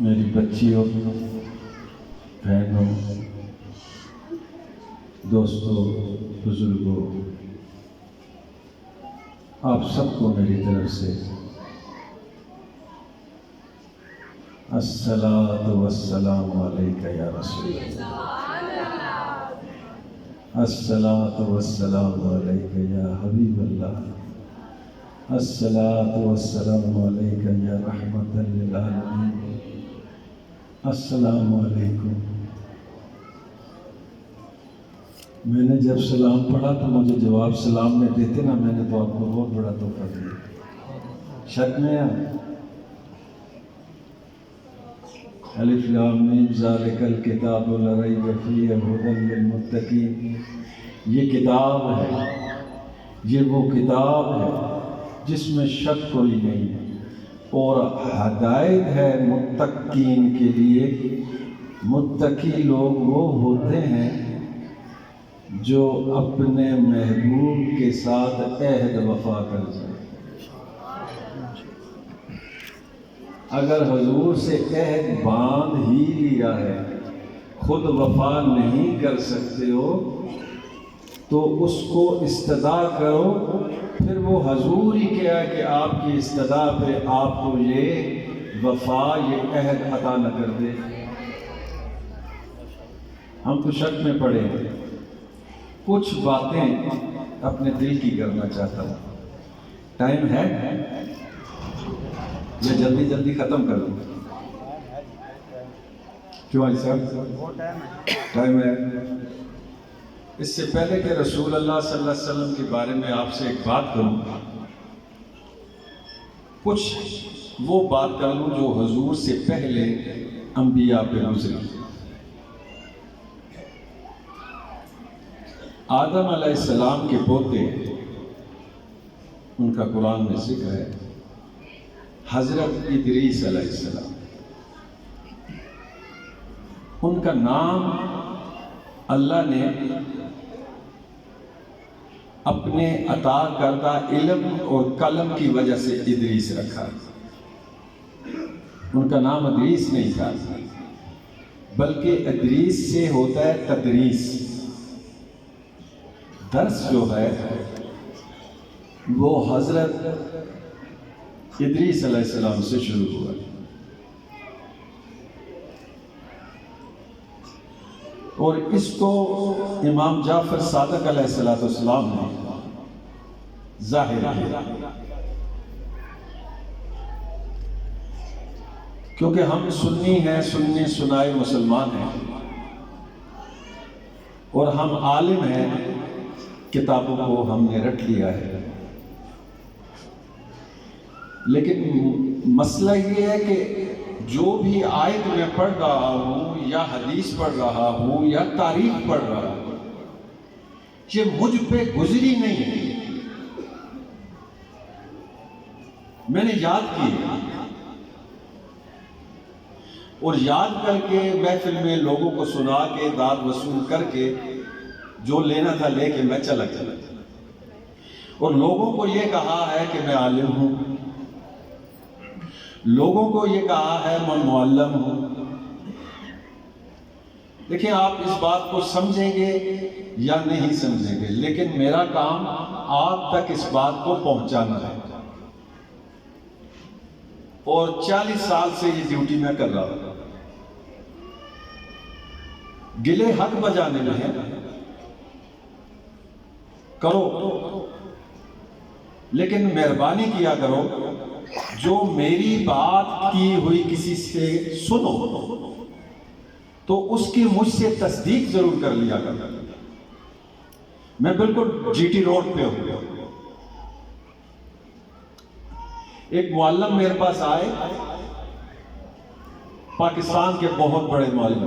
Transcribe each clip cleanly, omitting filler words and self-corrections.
میری بچیوں، بہنوں، دوستوں، بزرگوں، آپ سب کو میری طرف سے الصلاۃ والسلام علیک یا رسول اللہ، الصلاۃ والسلام علیک یا حبیب اللہ، الصلاۃ والسلام علیک یا رحمت للعالمین، السلام علیکم۔ میں نے جب سلام پڑھا تو مجھے جواب سلام میں دیتے نا، میں نے تو آپ کو بہت بڑا تحفہ دیا۔ شک میں الف لام میم ذالک الکتاب لا ریب فیہ ھدی للمتقین، یہ کتاب ہے، یہ وہ کتاب ہے جس میں شک کوئی نہیں ہے، اور ہدایت ہے متقین کے لیے۔ متقی لوگ وہ ہوتے ہیں جو اپنے محبوب کے ساتھ عہد وفا کر جائیں۔ اگر حضور سے عہد باندھ ہی لیا ہے، خود وفا نہیں کر سکتے ہو تو اس کو استدعا کرو، پھر وہ حضور ہی کیا ہے کہ آپ کی استدعا پہ آپ کو یہ وفا، یہ عہد عطا نہ کر دے۔ ہم تو شک میں پڑے ہیں۔ کچھ باتیں اپنے دل کی کرنا چاہتا ہوں۔ ٹائم ہے میں جلدی جلدی ختم کر دوں؟ کیوں بھائی صاحب؟ ٹائم ہے۔ اس سے پہلے کہ رسول اللہ صلی اللہ علیہ وسلم کے بارے میں آپ سے ایک بات کروں، کچھ وہ بات کر لوں جو حضور سے پہلے انبیاء پہ گزری۔ آدم علیہ السلام کے پوتے، ان کا قرآن میں ذکر ہے، حضرت ادریس علیہ السلام۔ ان کا نام اللہ نے اپنے عطا کردہ علم اور قلم کی وجہ سے ادریس رکھا۔ ان کا نام ادریس نہیں تھا، بلکہ ادریس سے ہوتا ہے تدریس۔ درس جو ہے وہ حضرت ادریس علیہ السلام سے شروع ہوا۔ اور اس کو امام جعفر صادق علیہ السلام نے ظاہر کیا، کیونکہ ہم سنی ہیں، سننے سنائے مسلمان ہیں، اور ہم عالم ہیں، کتابوں کو ہم نے رٹ لیا ہے۔ لیکن مسئلہ یہ ہے کہ جو بھی آیت میں پڑھ رہا ہوں یا حدیث پڑھ رہا ہوں یا تاریخ پڑھ رہا ہوں، یہ مجھ پہ گزری نہیں ہے، میں نے یاد کی اور یاد کر کے محفل میں لوگوں کو سنا کے داد وصول کر کے جو لینا تھا لے کے میں چلا گیا، اور لوگوں کو یہ کہا ہے کہ میں عالم ہوں، لوگوں کو یہ کہا ہے میں معلم ہوں۔ دیکھیں آپ اس بات کو سمجھیں گے یا نہیں سمجھیں گے، لیکن میرا کام آپ تک اس بات کو پہنچانا ہے، اور 40 سال سے یہ ڈیوٹی میں کر رہا ہوں۔ گلے حق بجانے میں ہے، کرو، لیکن مہربانی کیا کرو، جو میری بات کی ہوئی کسی سے سنو تو اس کی مجھ سے تصدیق ضرور کر لیا کرو۔ میں بالکل جی ٹی روڈ پہ ہوں۔ ایک معلم میرے پاس آئے، پاکستان کے بہت بڑے معلم،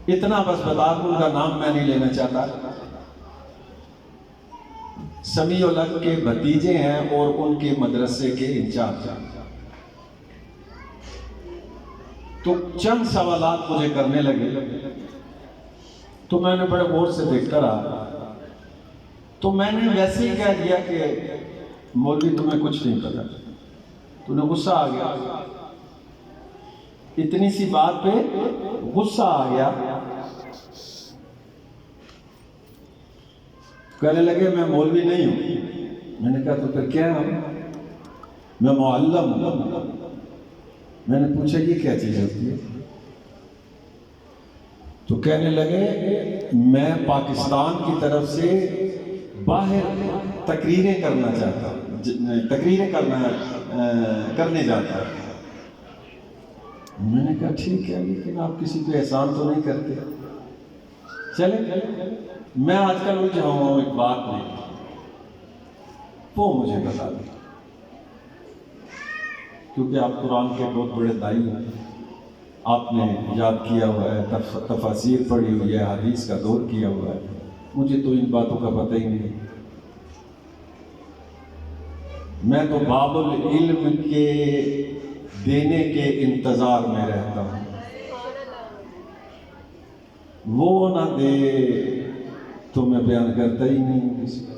اتنا بس بتا دوں، ان کا نام میں نہیں لینا چاہتا، سمیع الحق کے بھتیجے ہیں اور ان کے مدرسے کے انچارج۔ تو چند سوالات مجھے کرنے لگے، تو میں نے بڑے غور سے دیکھتا رہا، تو میں نے ویسے ہی کہہ دیا کہ مولوی تمہیں کچھ نہیں پتا۔ تو انہیں غصہ آ گیا، اتنی سی بات پہ غصہ آ گیا. کہنے لگے میں مولوی نہیں ہوں. میں نے کہا تو پھر کیا ہوں؟ میں معلم ہوں. میں نے پوچھا یہ کیا چیز ہوتی ہے؟ تو کہنے لگے میں پاکستان کی طرف سے باہر تقریریں کرنا چاہتا ہوں، تقریریں کرنے جاتا ہوں. میں نے کہا ٹھیک ہے، لیکن آپ کسی پہ احسان تو نہیں کرتے. چلیں میں آج کل الجھا ہوا ہوں ایک بات نہیں، وہ مجھے بتا دیں، کیونکہ آپ قرآن کے بہت بڑے دائی ہیں، آپ نے یاد کیا ہوا ہے، تفاسیر پڑھی ہوئی ہے، حدیث کا دور کیا ہوا ہے. مجھے تو ان باتوں کا پتہ ہی نہیں. میں تو باب العلم کے دینے کے انتظار میں رہتا ہوں. وہ نہ دے تو میں بیان کرتا ہی نہیں ہوں کسی کا.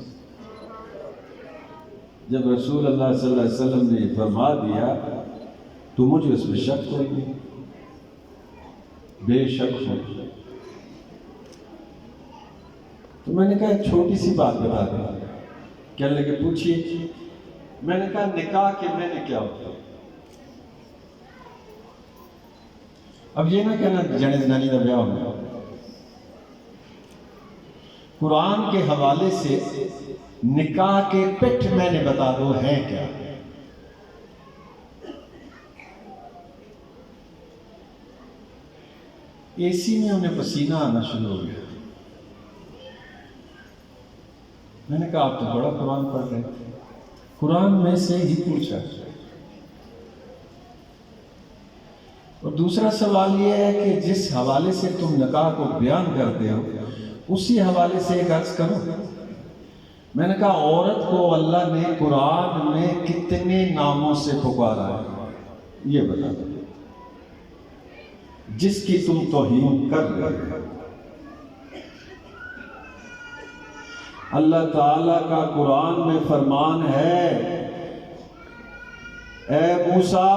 جب رسول اللہ صلی اللہ علیہ وسلم نے فرما دیا تو مجھے اس میں شک کوئی نہیں، بے شک ہو. تو میں نے کہا ایک چھوٹی سی بات بتا دیں. کہنے لگے پوچھیے. میں نے کہا نکاح کے معنی کیا ہوتا ہے؟ اب یہ نہ کہنا جنے زنانی کا بیاہ ہونا. قرآن کے حوالے سے نکاح کے پٹھ میں نے بتا دو ہیں کیا. اے سی میں انہیں پسینہ آنا شروع ہو گیا. میں نے کہا آپ تو بڑا قرآن پڑھ رہے تھے. قرآن میں سے ہی پوچھا. اور دوسرا سوال یہ ہے کہ جس حوالے سے تم نکاح کو بیان کرتے ہو اسی حوالے سے ایک عرض کرو. میں نے کہا عورت کو اللہ نے قرآن میں کتنے ناموں سے پکارا ہے یہ بتا دو جس کی تم توہین کر رہے ہو. اللہ تعالیٰ کا قرآن میں فرمان ہے اے موسیٰ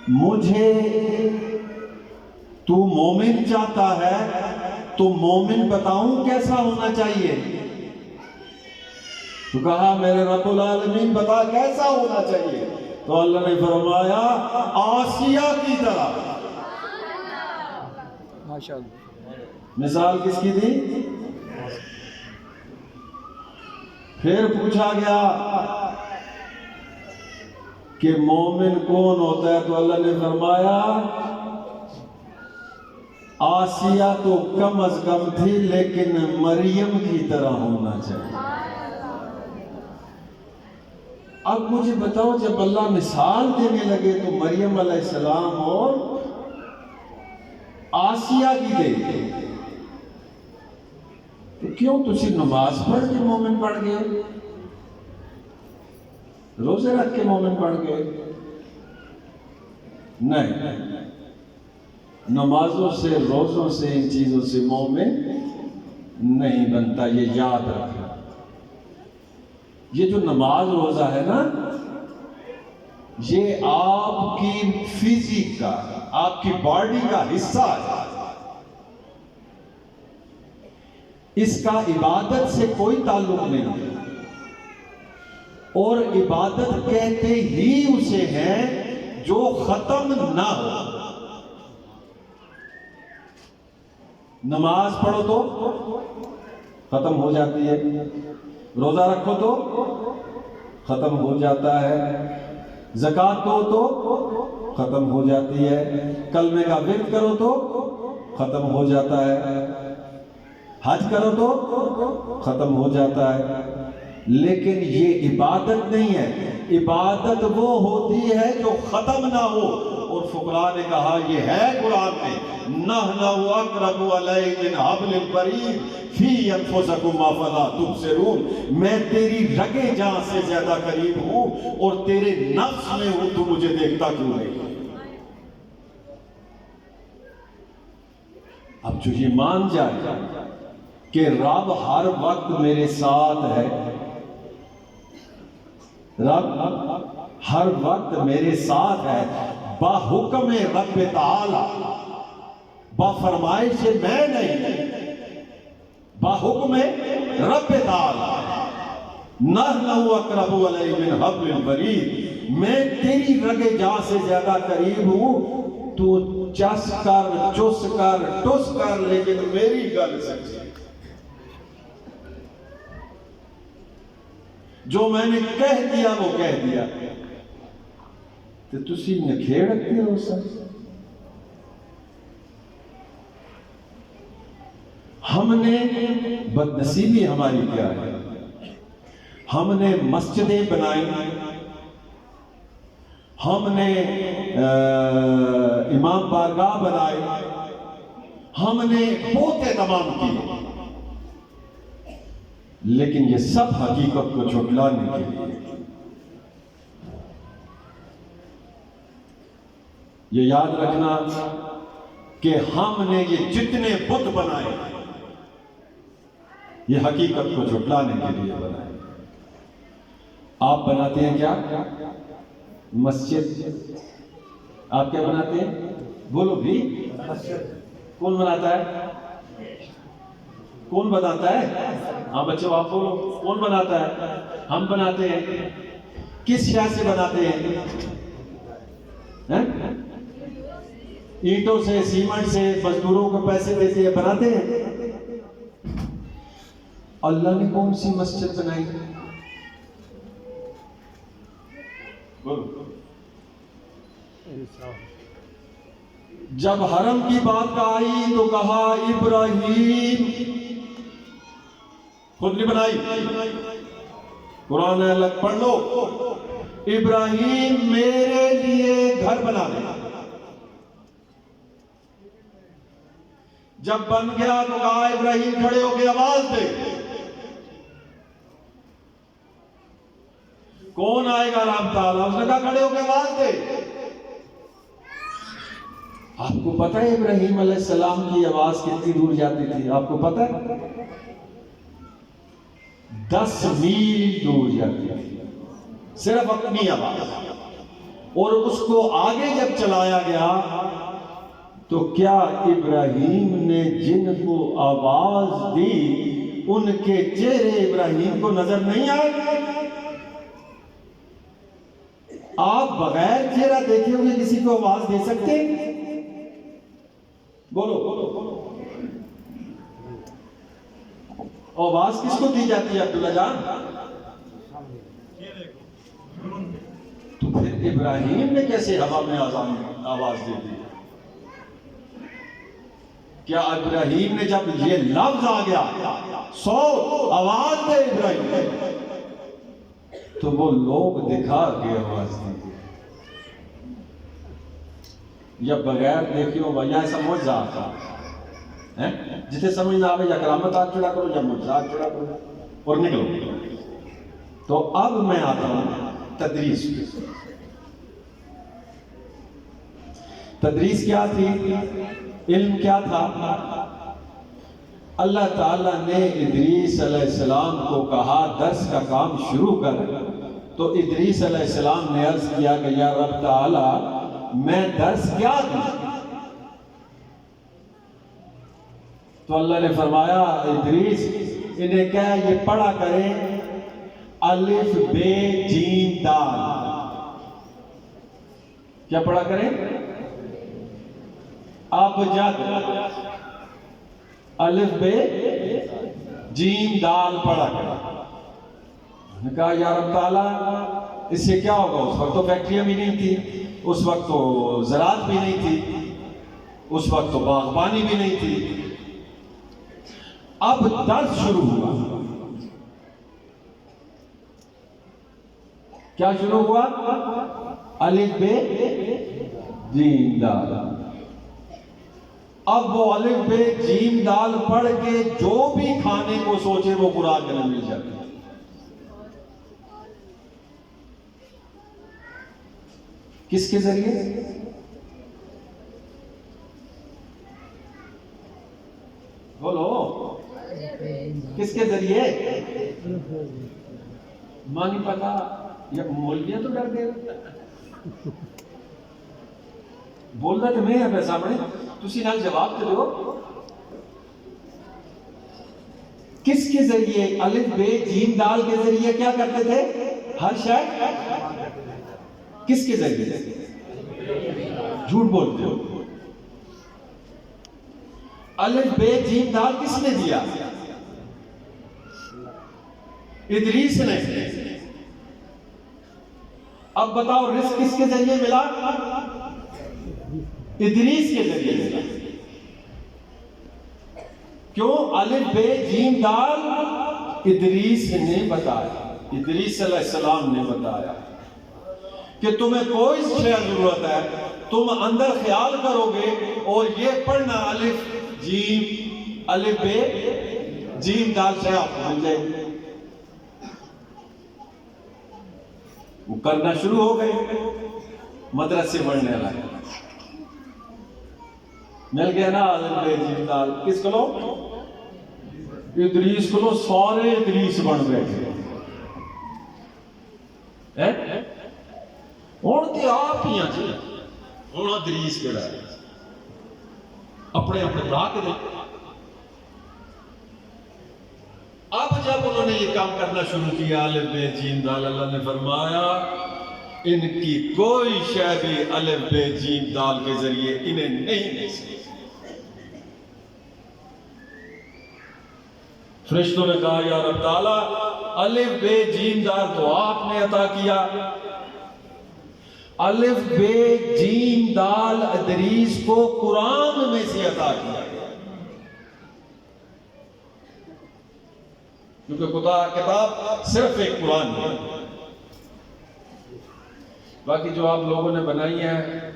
مجھے تو مومن چاہتا ہے تو مومن بتاؤں کیسا ہونا چاہیے؟ تو کہا میرے رب العالمین بتا کیسا ہونا چاہیے؟ تو اللہ نے فرمایا آسیہ کی طرح. ماشاءاللہ. مثال کس کی تھی؟ پھر پوچھا گیا کہ مومن کون ہوتا ہے تو اللہ نے فرمایا آسیہ تو کم از کم تھی لیکن مریم کی طرح ہونا چاہیے. اب مجھے بتاؤ جب اللہ مثال دینے لگے تو مریم علیہ السلام اور آسیہ کی دے تو کیوں تسی نماز پڑھ کے مومن بن گئے، روزے رکھ کے مومن بن گئے؟ نہیں، نمازوں سے روزوں سے ان چیزوں سے مومن نہیں بنتا. یہ یاد رکھنا. یہ جو نماز روزہ ہے نا یہ آپ کی فزیک کا آپ کی باڈی کا حصہ ہے. اس کا عبادت سے کوئی تعلق نہیں اور عبادت کہتے ہی اسے ہیں جو ختم نہ ہو. نماز پڑھو تو ختم ہو جاتی ہے، روزہ رکھو تو ختم ہو جاتا ہے، زکوٰۃ دو تو ختم ہو جاتی ہے، کلمے کا ورد کرو تو ختم ہو جاتا ہے، حج کرو تو ختم ہو جاتا ہے. لیکن یہ عبادت نہیں ہے. عبادت وہ ہوتی ہے جو ختم نہ ہو. اور فقراء نے کہا یہ ہے قرآن میں نَحْنُ أَقْرَبُ إِلَيْكَ مِنْ حَبْلِ الْوَرِيدِ فِي أَنفُسِكُمْ أَفَلَا تُبْصِرُونَ. میں تیری رگے جان سے زیادہ قریب ہوں اور تیرے نفس میں ہوں، تو مجھے دیکھتا کیوں نہیں؟ اب جو یہ مان جائے کہ رب ہر وقت میرے ساتھ ہے رب ہر وقت میرے ساتھ ہے، با حکم رب تعالی، با فرمائش میں نہیں، با حکم رب تعالی، نحن اقرب الیہ من حبل الورید، میں تیری رگ جاں سے زیادہ قریب ہوں، تو چس کر چس کر ٹس کر، لیکن میری گل سچی، جو میں نے کہہ دیا وہ کہہ دیا، تو تسی نکھیڑتے ہو سر۔ ہم نے بدنصیبی ہماری کیا ہے، ہم نے مسجدیں بنائی، ہم نے امام بارگاہ بنائے، ہم نے بہت تمام کیے، لیکن یہ سب حقیقت کو جھٹلانے کے لیے۔ یہ یاد رکھنا کہ ہم نے یہ جتنے بت بنائے یہ حقیقت کو جھٹلانے کے لیے بنائے۔ آپ بناتے ہیں کیا؟ مسجد۔ آپ کیا بناتے ہیں؟ بولو بھی، کون بناتا ہے؟ کون بناتا ہے؟ ہاں بچوں آپ بولو، کون بناتا ہے؟ ہم بناتے ہیں۔ کس شے سے بناتے ہیں؟ اینٹوں سے، سیمنٹ سے، مزدوروں کو پیسے دیتے ہیں، بناتے ہیں۔ اللہ نے کون سی مسجد بنائی؟ جب حرم کی بات آئی تو کہا ابراہیم، خود نہیں بنائی، قرآن الگ پڑھ لو، ابراہیم میرے لیے گھر بنا دے۔ جب بن گیا تو کہا ابراہیم کھڑے ہو کے آواز دے، کون آئے گا؟ رب تعالیٰ۔ اس نے کہا کھڑے ہو کے آواز دے۔ آپ کو پتہ ہے ابراہیم علیہ السلام کی آواز کتنی دور جاتی تھی؟ آپ کو پتہ ہے 10 میل دور جاتی تھی، صرف اپنی آواز۔ اور اس کو آگے جب چلایا گیا تو کیا ابراہیم نے جن کو آواز دی ان کے چہرے ابراہیم کو نظر نہیں آئے؟ آپ بغیر چہرہ دیکھے ہوئے کسی کو آواز دے سکتے؟ بولو، آواز کس کو دی جاتی ہے عبداللہ جان؟ تو پھر ابراہیم نے کیسے ہوا میں آواز دے دی؟ کیا ابراہیم نے جب یہ لفظ آ گیا سو آواز دے ابراہیم، تو وہ لوگ دکھا کے آواز دی یا بغیر دیکھے ہو؟ یا ایسا معجزہ آتا جسے سمجھ نہ آوے یا کرامت آگ چڑھا کرو یا معجزہ آگ چڑھا کرو اور نکلو۔ تو اب میں آتا ہوں تدریس۔ تدریس کیا تھی؟ علم کیا تھا؟ اللہ تعالیٰ نے ادریس علیہ السلام کو کہا درس کا کام شروع کر، تو ادریس علیہ السلام نے عرض کیا کہ یا رب تعالیٰ میں درس کیا دوں؟ تو اللہ نے فرمایا ادریس انہیں کہا یہ پڑھا کریں الف بے جیم دال۔ کیا پڑھا کریں؟ اب جد الف بے جیم دال پڑھا کریں۔ نے کہا یا رب تعالیٰ اس سے کیا ہوگا؟ اس وقت تو فیکٹریاں بھی نہیں تھی، اس وقت تو زراعت بھی نہیں تھی، اس وقت تو باغبانی بھی نہیں تھی۔ اب درس شروع ہوا۔ کیا شروع ہوا؟ الف بے جیم دال۔ اب وہ الف بے جیم دال پڑھ کے جو بھی کھانے کو سوچے وہ قرآن میں مل جاتی ہے۔ کس کے ذریعے؟ بولو، کس کے ذریعے؟ ماں نہیں پتا، یہ مولویاں تو ڈر گئے بولنا تو میں ہے سامنے تسی نال جواب تو دو کس کے ذریعے الف بے جیم دال کے ذریعے کیا کرتے تھے ہر شے کس کے ذریعے جھوٹ بولتے ہو الف بے جیم دال کس نے دیا ادریس نے اب بتاؤ رزق کس کے ذریعے ملا ادریس کے ذریعے ملا کیوں الف بے جیم دال ادریس نے بتایا ادریس علیہ السلام نے بتایا کہ تمہیں کوئی شے ضرورت ہے تم اندر خیال کرو گے اور یہ پڑھنا الف بے جیم دال سے آپ مل جائے گے وہ کرنا شروع ہو گئے مدرسے پڑھنے لگے مل گیا نا الف بے جیم دال کس کو لو ادریس کو لو سارے ادریس بن بیٹھے ہوں تو آپ ہی جی ہوں ادریس کہڑا ہے اپنے اپنے برا کے دے اب جب انہوں نے یہ کام کرنا شروع کیا الف بے جیم دال اللہ نے فرمایا ان کی کوئی شے بھی الف بے جیم دال کے ذریعے انہیں نہیں مل سکتی فرشتوں نے کہا یا رب تعالیٰ الف بے جیم دال تو آپ نے عطا کیا الف بے جیم دال ادریس کو قرآن میں سے عطا کیا کیونکہ کتاب صرف ایک قرآن ہے باقی جو آپ لوگوں نے بنائی ہے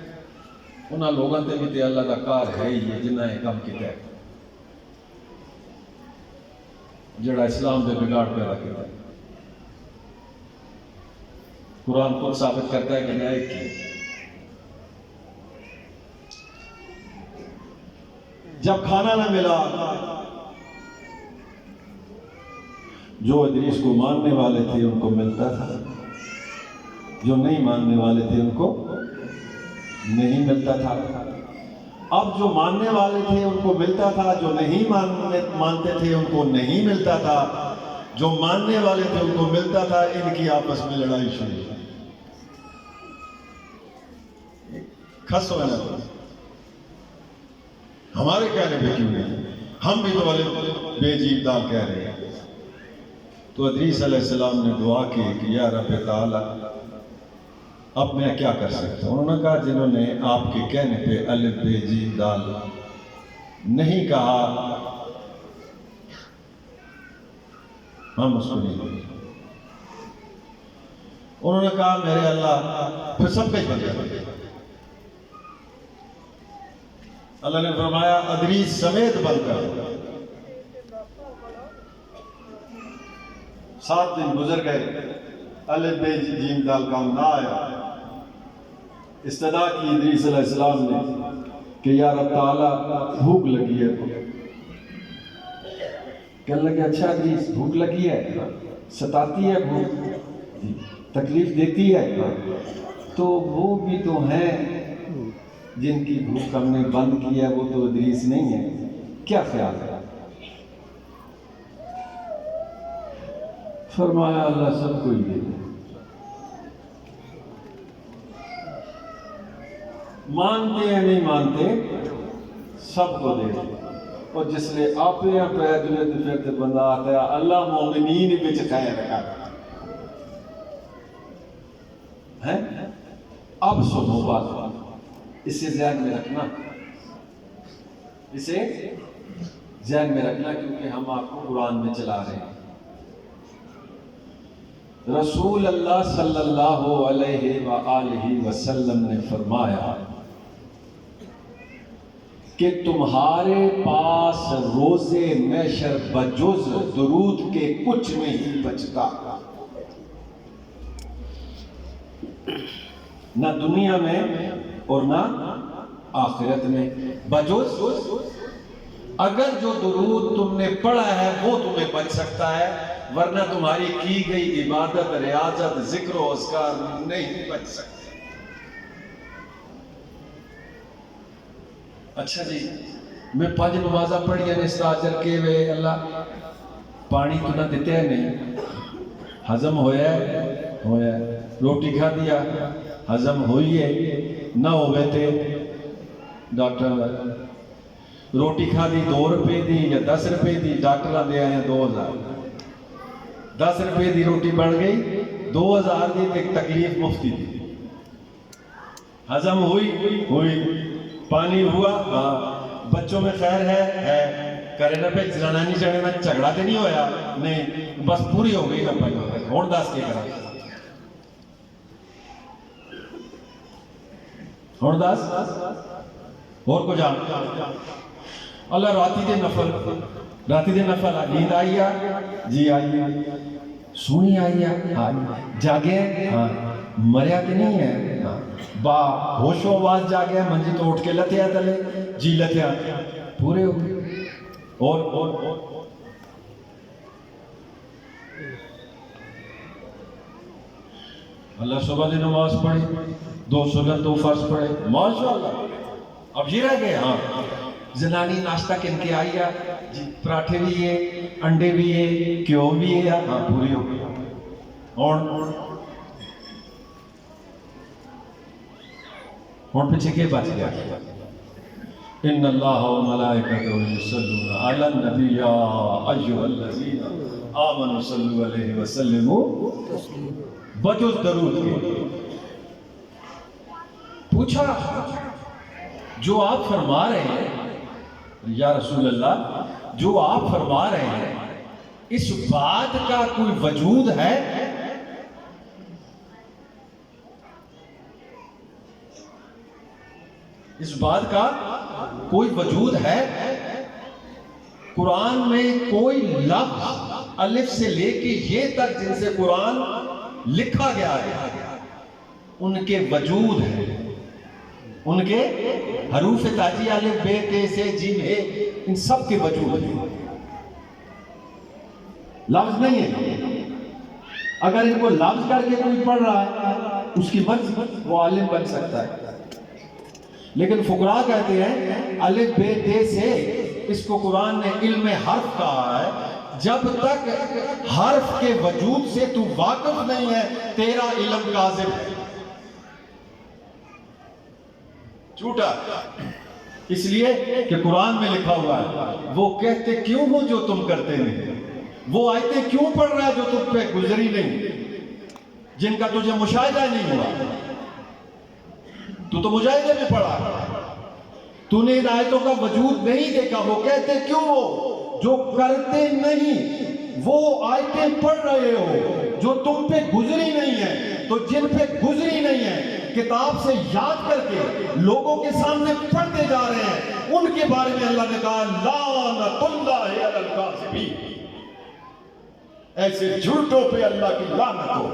انہاں لوگوں تے بھی تے اللہ دا کار ہے ہی جنہاں نے کام کیتا ہے جڑا اسلام دے بگاڑ پیدا کیتا ہے قرآن خود ثابت کرتا ہے کہ میں ایک کی جب کھانا نہ ملا جو ادریس کو ماننے والے تھے ان کو ملتا تھا جو نہیں ماننے والے تھے ان کو نہیں ملتا تھا اب جو ماننے والے تھے ان کو ملتا تھا جو نہیں مانتے تھے ان کو نہیں ملتا تھا جو ماننے والے تھے ان کو ملتا تھا ان کی آپس میں لڑائی شروع کھس ہونا تھا ہمارے کہنے پہ کیوں نہیں ہم بھی تو بے جیم دال کہہ رہے ہیں تو ادریس علیہ السلام نے دعا کی کہ یا رب تعالیٰ اب میں کیا کر سکتا ہوں انہوں نے کہا جنہوں نے آپ کے کہنے پہ الف بے جیم دال نہیں کہا ہم اس کو نہیں بولیں انہوں نے کہا میرے اللہ پھر سب کچھ بن گیا اللہ نے فرمایا ادریس سمیت بن کر 7 دن گزر گئے الف بے جیم دال کام نہ آیا استدعا کی ادریس علیہ السلام نے کہ یا رب تعالیٰ بھوک لگی ہے کہنے لگے اچھا ادریس بھوک لگی ہے ستاتی ہے بھوک تکلیف دیتی ہے تو وہ بھی تو ہیں جن کی بھوک ہم نے بند کی ہے وہ تو ادریس نہیں ہے کیا خیال ہے فرمایا اللہ سب کو ہی دے دے مانتے ہیں نہیں مانتے سب کو دے دے اور جس لئے آپ یہاں پہ جلد پھرتے بندہ آتا ہے اللہ مومنین بچ خیر رکھا ہے اب سنو بات اسے ذہن میں رکھنا اسے ذہن میں رکھنا کیونکہ ہم آپ کو قرآن میں چلا رہے ہیں رسول اللہ صلی اللہ علیہ وآلہ وسلم نے فرمایا کہ تمہارے پاس روز محشر بجز درود کے کچھ نہیں بچتا نہ دنیا میں اور نہ آخرت میں بجز اگر جو درود تم نے پڑھا ہے وہ تمہیں بچ سکتا ہے ورنہ تمہاری کی گئی عبادت، ریاضت، ذکر و اذکار نہیں بچ سکتے۔ اچھا جی، میں 5 نمازاں پڑھیا نے استاجر کے وے اللہ پانی تو نہ دیتے ہیں، نہیں ہضم ہویا ہے، ہویا ہے، روٹی کھا دیا ہضم ہوئی ہے، نہ ہوئے تھے ڈاکٹر روٹی کھا دی 2 روپے دی یا 10 روپے دی، ڈاکٹر دے آئے 2000، 10 روپے دی روٹی بن گئی 2000 دی، ایک تکلیف مفتی دی، ہضم ہوئی، پانی ہوا، ہاں، بچوں میں خیر ہے کرے نہ پہ زنانی جڑے میں جھگڑا تے نہیں ہویا، نہیں بس پوری ہو گئی نہ پائی ہون دس کے کرا ہون دس اور کو جان اللہ راتی دے نفل نیند آئی جی آئی، سونی آئی جاگے ہاں، مریا کہ نہیں ہے با ہوش و آواز جاگے منجی تو اٹھ کے لتیا تلے جی لتیا پورے ہو گئے۔ اور اللہ صبح دی نماز پڑھی، 2 سنت 2 فرض پڑھے، ماشاءاللہ۔ اب یہ رہ گئے ہاں زنانی ناشتہ کن کے آئی جی، پراٹھے بھی ہے، انڈے بھی ہے، کیوں بھی ہے، ہاں پوری ہو گئی۔ اور پیچھے کے بچ گیا ان اللہ و ملائکتہ یصلون علی النبی یا ایھا الذین آمنوا صلوا علیہ وسلموا بجز درود کے۔ پوچھا جو آپ فرما رہے ہیں یا رسول اللہ، جو آپ فرما رہے ہیں اس بات کا کوئی وجود ہے؟ اس بات کا کوئی وجود ہے؟ قرآن میں کوئی لفظ الف سے لے کے یہ تک جن سے قرآن لکھا گیا ہے ان کے وجود ہے، ان کے حروف تاجی الف بے تے سے جیم ہے، ان سب کے وجود ہے، لفظ نہیں ہے۔ اگر ان کو لفظ کر کے کوئی پڑھ رہا ہے اس کی مرضی، وہ عالم بن سکتا ہے، لیکن فقراء کہتے ہیں الف بے تے سے اس کو قرآن نے علم حرف کہا ہے۔ جب تک حرف کے وجود سے تو واقف نہیں ہے تیرا علم کاذب ہے، جھوٹا، اس لیے کہ قرآن میں لکھا ہوا ہے وہ کہتے کیوں ہو جو تم کرتے نہیں، وہ آیتیں کیوں پڑھ رہا ہے جو تم پہ گزری نہیں، جن کا تجھے مشاہدہ نہیں ہوا، تو مجاہدے میں پڑھا، تو نے ان آیتوں کا وجود نہیں دیکھا۔ وہ کہتے کیوں ہو جو کرتے نہیں، وہ آیتیں پڑھ رہے ہو جو تم پہ گزری نہیں ہے، تو جن پہ گزری نہیں ہے کتاب سے یاد کر کے لوگوں کے سامنے پڑھتے جا رہے ہیں، ان کے بارے میں اللہ نے کہا لعنت اللہ علی الکاذبین، ایسے جھوٹوں پہ اللہ کی لعنت ہو۔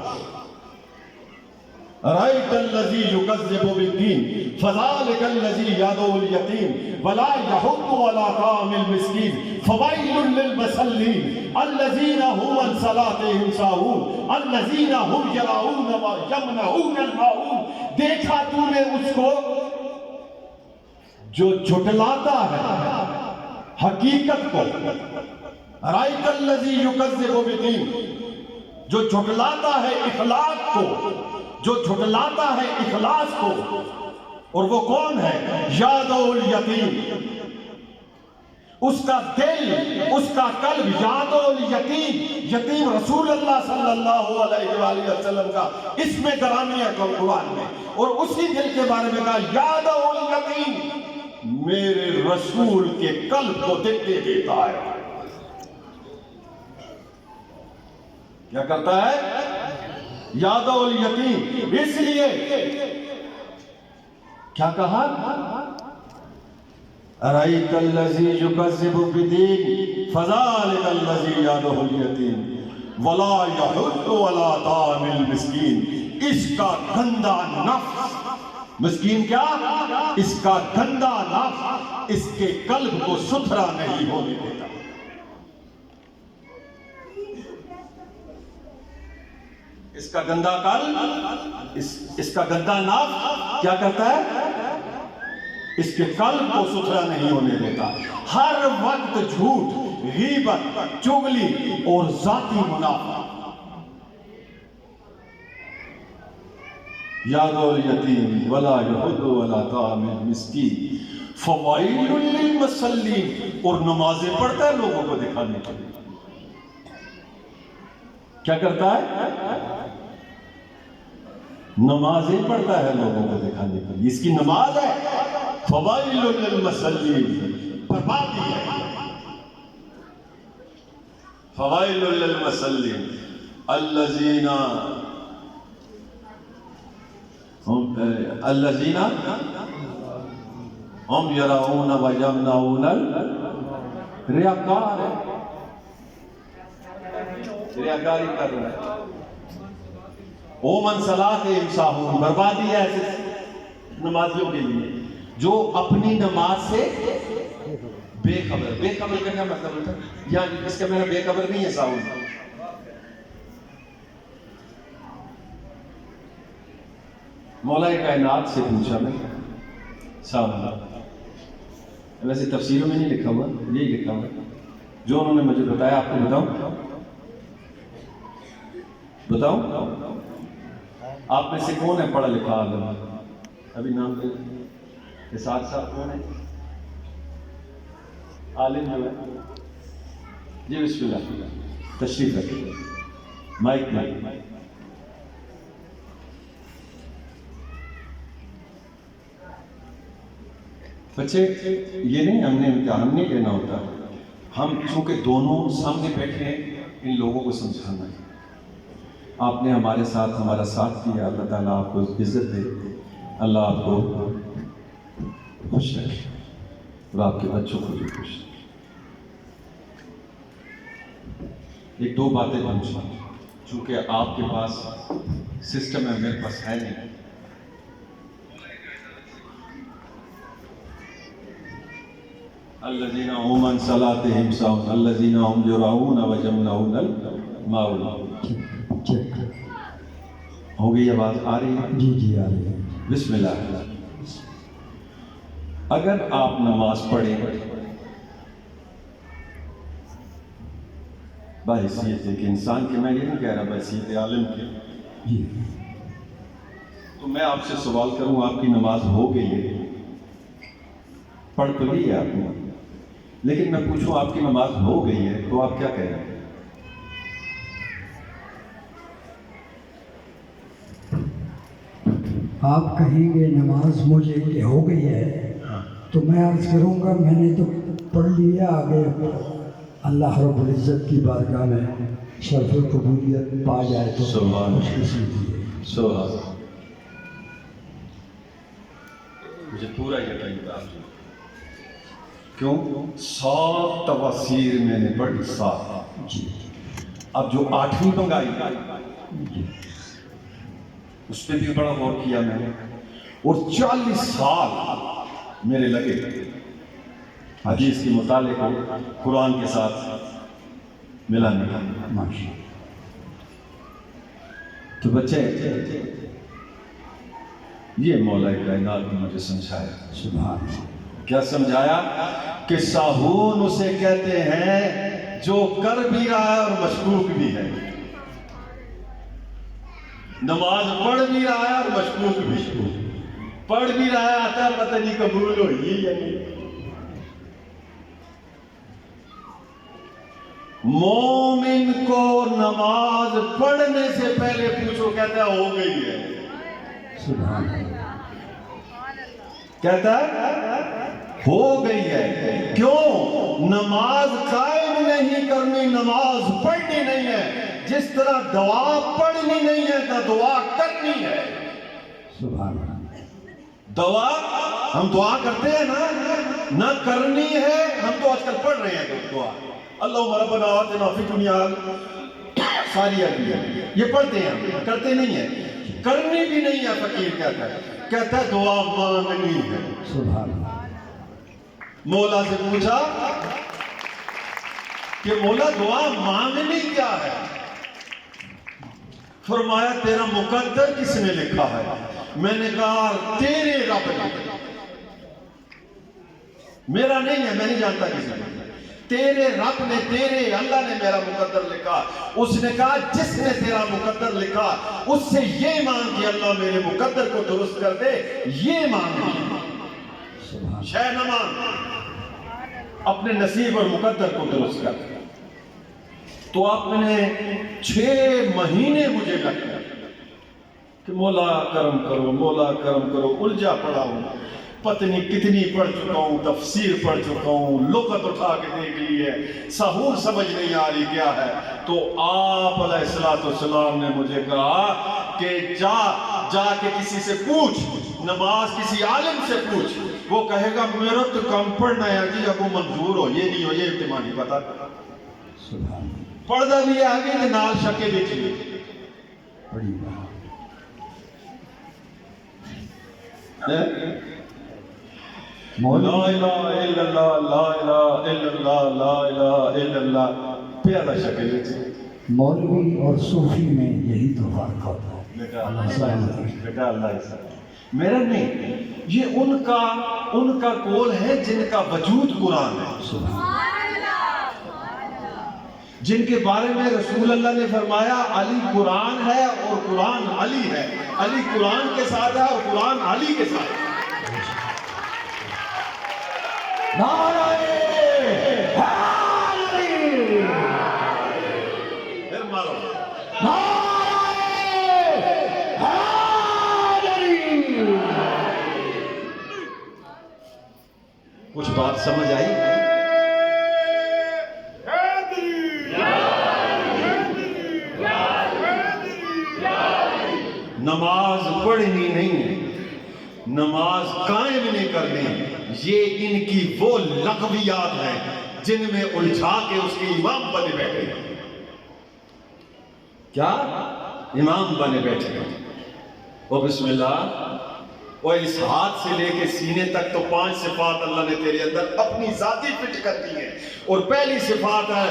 رأيت الذي يكذب بالدين فذلك الذي يدعو اليتيم ولا يحض على طعام المسكين فويل للمصلين الذين هم عن صلاتهم ساهون الذين هم يراءون ويمنعون الماعون۔ دیکھا تو نے اس کو جو جھٹلاتا ہے حقیقت کو، رأيت الذي يكذب بالدين، جو جھٹلاتا ہے اخلاق کو، جو جھٹلاتا ہے اخلاص کو، اور وہ کون ہے؟ یادع الیتیم، اس کا دل، اس کا قلب یادع الیتیم، یتیم رسول اللہ صلی اللہ علیہ وآلہ وسلم کا اس میں گرامی ہے قرآن میں، اور اسی دل کے بارے میں کہا یادع الیتیم، میرے رسول کے قلب کو دیکھتے دیتا ہے۔ کیا کرتا ہے؟ یادع الیتیم، اس لیے کیا کہا؟ ارأیت الذی یکذب بالدین فذلک الذی یدع الیتیم ولا یحض علی طعام المسکین۔ اس کا گندا نفس، مسکین کیا؟ اس کا گندا نفس اس کے قلب کو ستھرا نہیں ہونے دیتا۔ اس کا گندا قلب، اس کا گندا ناف کیا کرتا ہے؟ اس کے قلب کو ستھرا نہیں ہونے دیتا، ہر وقت جھوٹ، غیبت، چغلی اور ذاتی منافع۔ یاد الیتیم ولا یحض ولا طعام المسکین فوائل للمصلین، اور نمازیں پڑھتا ہے لوگوں کو دکھانے کے لیے۔ کیا کرتا ہے؟ نمازیں پڑھتا ہے لوگوں کو دکھانے کے لیے، اس کی نماز ہے فوائل للمصلین، بربادی ہے۔ فوائل للمصلین الذین ہم یراؤن و یمنعون ریاکار ہے، ریاکاری کر رہا ہے۔ او من صلاتہم ساہون، بربادی ہے ایسے نمازیوں کے لیے جو اپنی نماز سے بے خبر۔ بے خبر کا کیا مطلب ہوتا ہے؟ یا اس کا میرا بے خبر نہیں ہے ساہون۔ مولا کائنات سے پوچھا میں ساہون، ویسے تفسیروں میں نہیں لکھا ہوا، یہی لکھا ہوا جو انہوں نے مجھے بتایا۔ آپ کو بتاؤں آپ میں سے کون ہے پڑھا لکھا عالم؟ ابھی نام لے کے ساتھ ساتھ کون ہے عالم جو ہے؟ جی بسم اللہ، تشریف رکھیے، مائک میں۔ بچے یہ نہیں ہم نے امتحان نہیں لینا ہوتا، ہم چونکہ دونوں سامنے بیٹھے ہیں ان لوگوں کو سمجھانا ہے۔ آپ نے ہمارے ساتھ ہمارا ساتھ دیا، اللہ تعالیٰ آپ کو عزت دے، اللہ آپ کو خوش رکھے اور آپ کے بچوں کو بھی خوش رکھے۔ ایک دو باتیں پوچھیں چونکہ آپ کے پاس سسٹم ہے، میرے پاس ہے نہیں۔ الذین هم عن صلاتہم ساہون الذین هم یراؤن و یمنعون الماعون۔ ہو گئی آواز آ رہی ہے؟ جی جی آ رہی ہے۔ بسم اللہ۔ اگر آپ نماز پڑھیں بحیثیت ایک انسان کے، میں یہ نہیں کہہ رہا بحیثیت عالم کے، جی تو میں آپ سے سوال کروں آپ کی نماز ہو گئی ہے، پڑھ تو لی ہے آپ نے، لیکن میں پوچھوں آپ کی نماز ہو گئی ہے تو آپ کیا کہہ رہے ہیں؟ آپ کہیں گے نماز مجھے کہ ہو گئی ہے تو میں عرض کروں گا میں نے تو پڑھ لیا، آگے اللہ رب العزت کی بارگاہ میں شرف قبولیت پا جائے تو سبحان خوش نصیبی ہے۔ سبحان اللہ۔ مجھے پورا یقین تھا، کیوں؟ 7 تفاسیر میں نے پڑھی، 7۔ جی اب جو 8ویں منگائی جی اس پہ بھی بڑا غور کیا میں نے، اور 40 سال میرے لگے حدیث کے مطالعے کو قرآن کے ساتھ ملانے کا۔ ماشاء تو بچے یہ مولا کائنات نے مجھے سمجھایا۔ سبحان اللہ۔ کیا سمجھایا؟ کہ ساہون اسے کہتے ہیں جو کر بھی رہا ہے اور مشکوک بھی ہے، نماز پڑھ بھی رہا ہے اور مشکوک بھی ہے، پڑھ بھی رہا ہے آتا ہے پتہ نہیں قبول ہوئی یا نہیں۔ مومن کو نماز پڑھنے سے پہلے پوچھو، کہتا ہے ہو گئی ہے، سبحان اللہ۔ کہتا ہے ہو گئی ہے۔ کیوں؟ نماز قائم نہیں کرنی، نماز پڑھنی نہیں ہے، جس طرح دعا پڑھنی نہیں ہے نہ دعا کرنی ہے۔ سبحان اللہ۔ دعا ہم دعا کرتے ہیں نہ کرنی ہے، ہم تو آج کل پڑھ رہے ہیں دعا، اللہم ربنا آتنا فی الدنیا ساری عربی ہے، یہ پڑھتے ہیں ہم، کرتے نہیں ہیں، کرنی بھی نہیں ہے۔ فقیر کہتا ہے دعا مانگنی ہے۔ سبحان اللہ۔ مولا سے پوچھا کہ مولا دعا مانگنی کیا ہے؟ فرمایا تیرا مقدر کس نے لکھا ہے؟ میں نے کہا تیرے رب نے، میرا نہیں ہے، میں نہیں جانتا کسی نے، تیرے رب نے، تیرے اللہ نے میرا مقدر لکھا۔ اس نے کہا جس نے تیرا مقدر لکھا اس سے یہ مانگ کہ اللہ میرے مقدر کو درست کر دے، یہ مانگ، شے نہ مانگ، اپنے نصیب اور مقدر کو درست کر دے۔ تو آپ نے 6 مہینے مجھے لگ گئے کہ مولا کرم کرو، مولا کرم کرو، الجھا پڑا ہوں، پتنی کتنی پڑھ چکا ہوں، تفسیر پڑھ چکا ہوں، لغت اٹھا کے دیکھ لی ہے، سحور سمجھ نہیں آ رہی کیا ہے۔ تو آپ علیہ السلام نے مجھے کہا کہ جا کے کسی سے پوچھ، نماز کسی عالم سے پوچھ، وہ کہے گا میرا تو کم پڑھنا ہے جی، اب وہ منظور ہو، یہ نہیں ہو، یہ اہتمام نہیں پتا، پڑھنا بھی آگے کہ نال شکے دیکھ لی بڑی بات لا الہ الا اللہ، لا الہ الا اللہ، لا الہ الا اللہ، پیادہ شکل ہے۔ مولوی اور صوفی میں یہی تو فرق ہوتا ہے۔ بیٹا اللہ میرا نہیں، یہ ان کا قول ہے جن کا وجود قرآن ہے، جن کے بارے میں رسول اللہ نے فرمایا علی قرآن ہے اور قرآن علی ہے، علی قرآن کے ساتھ ہے اور قرآن علی کے ساتھ ہے۔ پھر مارو کچھ بات سمجھ آئی؟ نماز پڑھنی نہیں، نماز قائم نہیں کرنی، یہ ان کی وہ لغویات ہیں جن میں الجھا کے اس کے امام بنے بیٹھے ہیں۔ کیا امام بنے بیٹھے ہیں؟ وہ بسم اللہ، وہ اس ہاتھ سے لے کے سینے تک تو 5 صفات اللہ نے تیرے اندر اپنی ذاتی فٹ کر دی ہیں، اور پہلی صفات ہے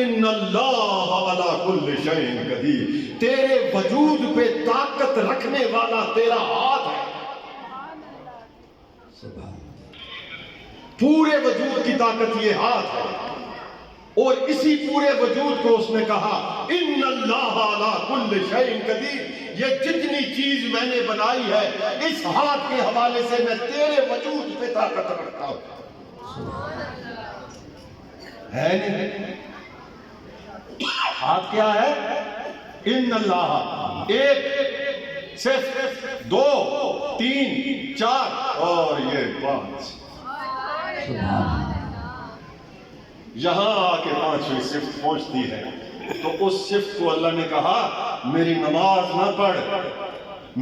ان اللہ علی کل شیء قدیر، تیرے وجود پہ طاقت رکھنے والا تیرا ہاتھ ہے، پورے وجود کی طاقت یہ ہاتھ ہے، اور اسی پورے وجود کو اس نے کہا ان اللہ علی کل شیء قدیر، یہ جتنی چیز میں نے بنائی ہے اس ہاتھ کے حوالے سے میں تیرے وجود پہ طاقت رکھتا ہوں۔ ہے نہیں؟ ہاتھ کیا ہے؟ ان اللہ، 1 صرف 2 3 4 اور یہ 5، یہاں آ کے 5ویں صفت پہنچتی ہے، تو اس صفت کو اللہ نے کہا میری نماز نہ پڑھ،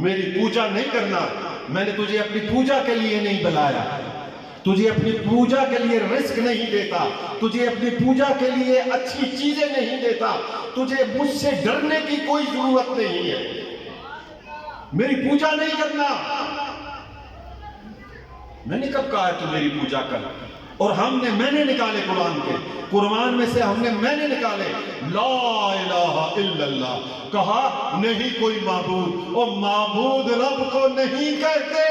میری پوجا نہیں کرنا، میں نے تجھے اپنی پوجا کے لیے نہیں بلایا، تجھے اپنی پوجا کے لیے رزق نہیں دیتا، تجھے اپنی پوجا کے لیے اچھی چیزیں نہیں دیتا، تجھے مجھ سے ڈرنے کی کوئی ضرورت نہیں ہے، میری پوجا نہیں کرنا۔ میں نے کب کہا ہے تو میری پوجا کر؟ اور میں نے نکالے قرآن میں سے میں نے نکالے لا الہ الا اللہ، کہا نہیں کوئی معبود، اور معبود رب کو نہیں کہتے،